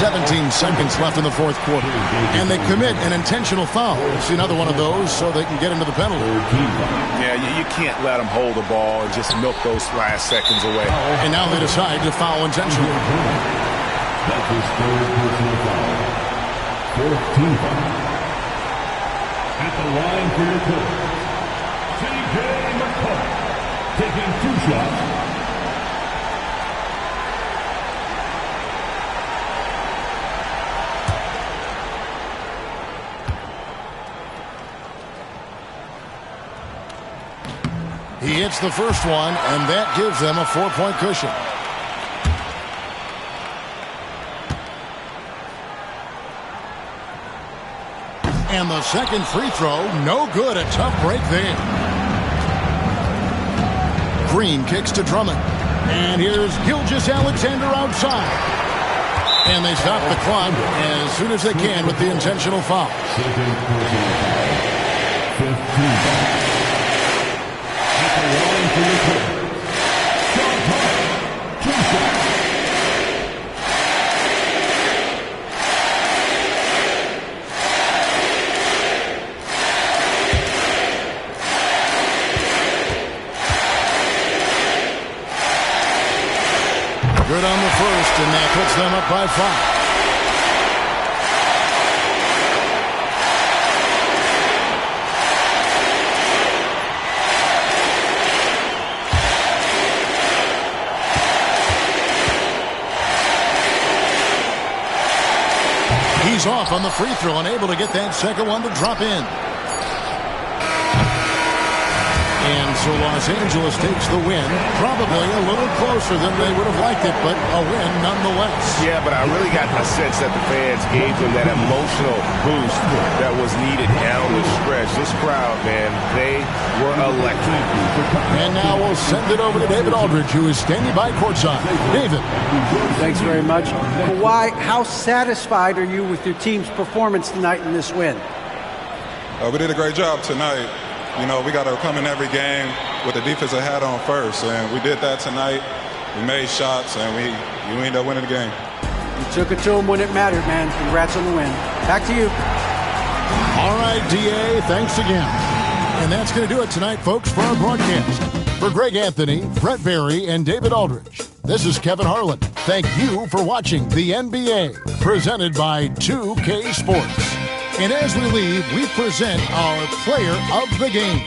Speaker 2: "17 seconds left in the fourth quarter, and they commit an intentional foul. It's another one of those so they can get into the penalty.
Speaker 3: Yeah, you can't let them hold the ball and just milk those last seconds away.
Speaker 2: And now they decide to foul intentionally.
Speaker 5: That's his third personal foul. 14th foul. At the line for your coach, C.J. McCollum, taking 2 shots.
Speaker 2: He hits the first one, and that gives them a 4-point cushion. And the second free throw, no good. A tough break there. Green kicks to Drummond. And here's Gilgeous-Alexander outside. And they stop the clock as soon as they can with the intentional foul.
Speaker 5: Second personal foul. 15th. For your coach, Sean Thomas, 2 shots.
Speaker 2: Good on the first, and that puts them up by 5. He's off on the free throw and able to get that second one to drop in. And so Los Angeles takes the win, probably a little closer than they would have liked it, but a win nonetheless.
Speaker 3: Yeah, but I really got the sense that the fans gave them that emotional boost that was needed down the stretch. This crowd, man, they were electric.
Speaker 2: And now we'll send it over to David Aldridge, who is standing by courtside. David.
Speaker 4: Thanks very much. Kawhi, how satisfied are you with your team's performance tonight in this win?
Speaker 11: We did a great job tonight. You know, we got to come in every game with the defensive hat on first, and we did that tonight. We made shots, and we ended up winning the game.
Speaker 4: You took it to them when it mattered, man. Congrats on the win. Back to you.
Speaker 2: All right, D.A., thanks again. And that's going to do it tonight, folks, for our broadcast. For Greg Anthony, Brett Barry, and David Aldridge, this is Kevin Harlan. Thank you for watching the NBA, presented by 2K Sports. And as we leave, we present our player of the game.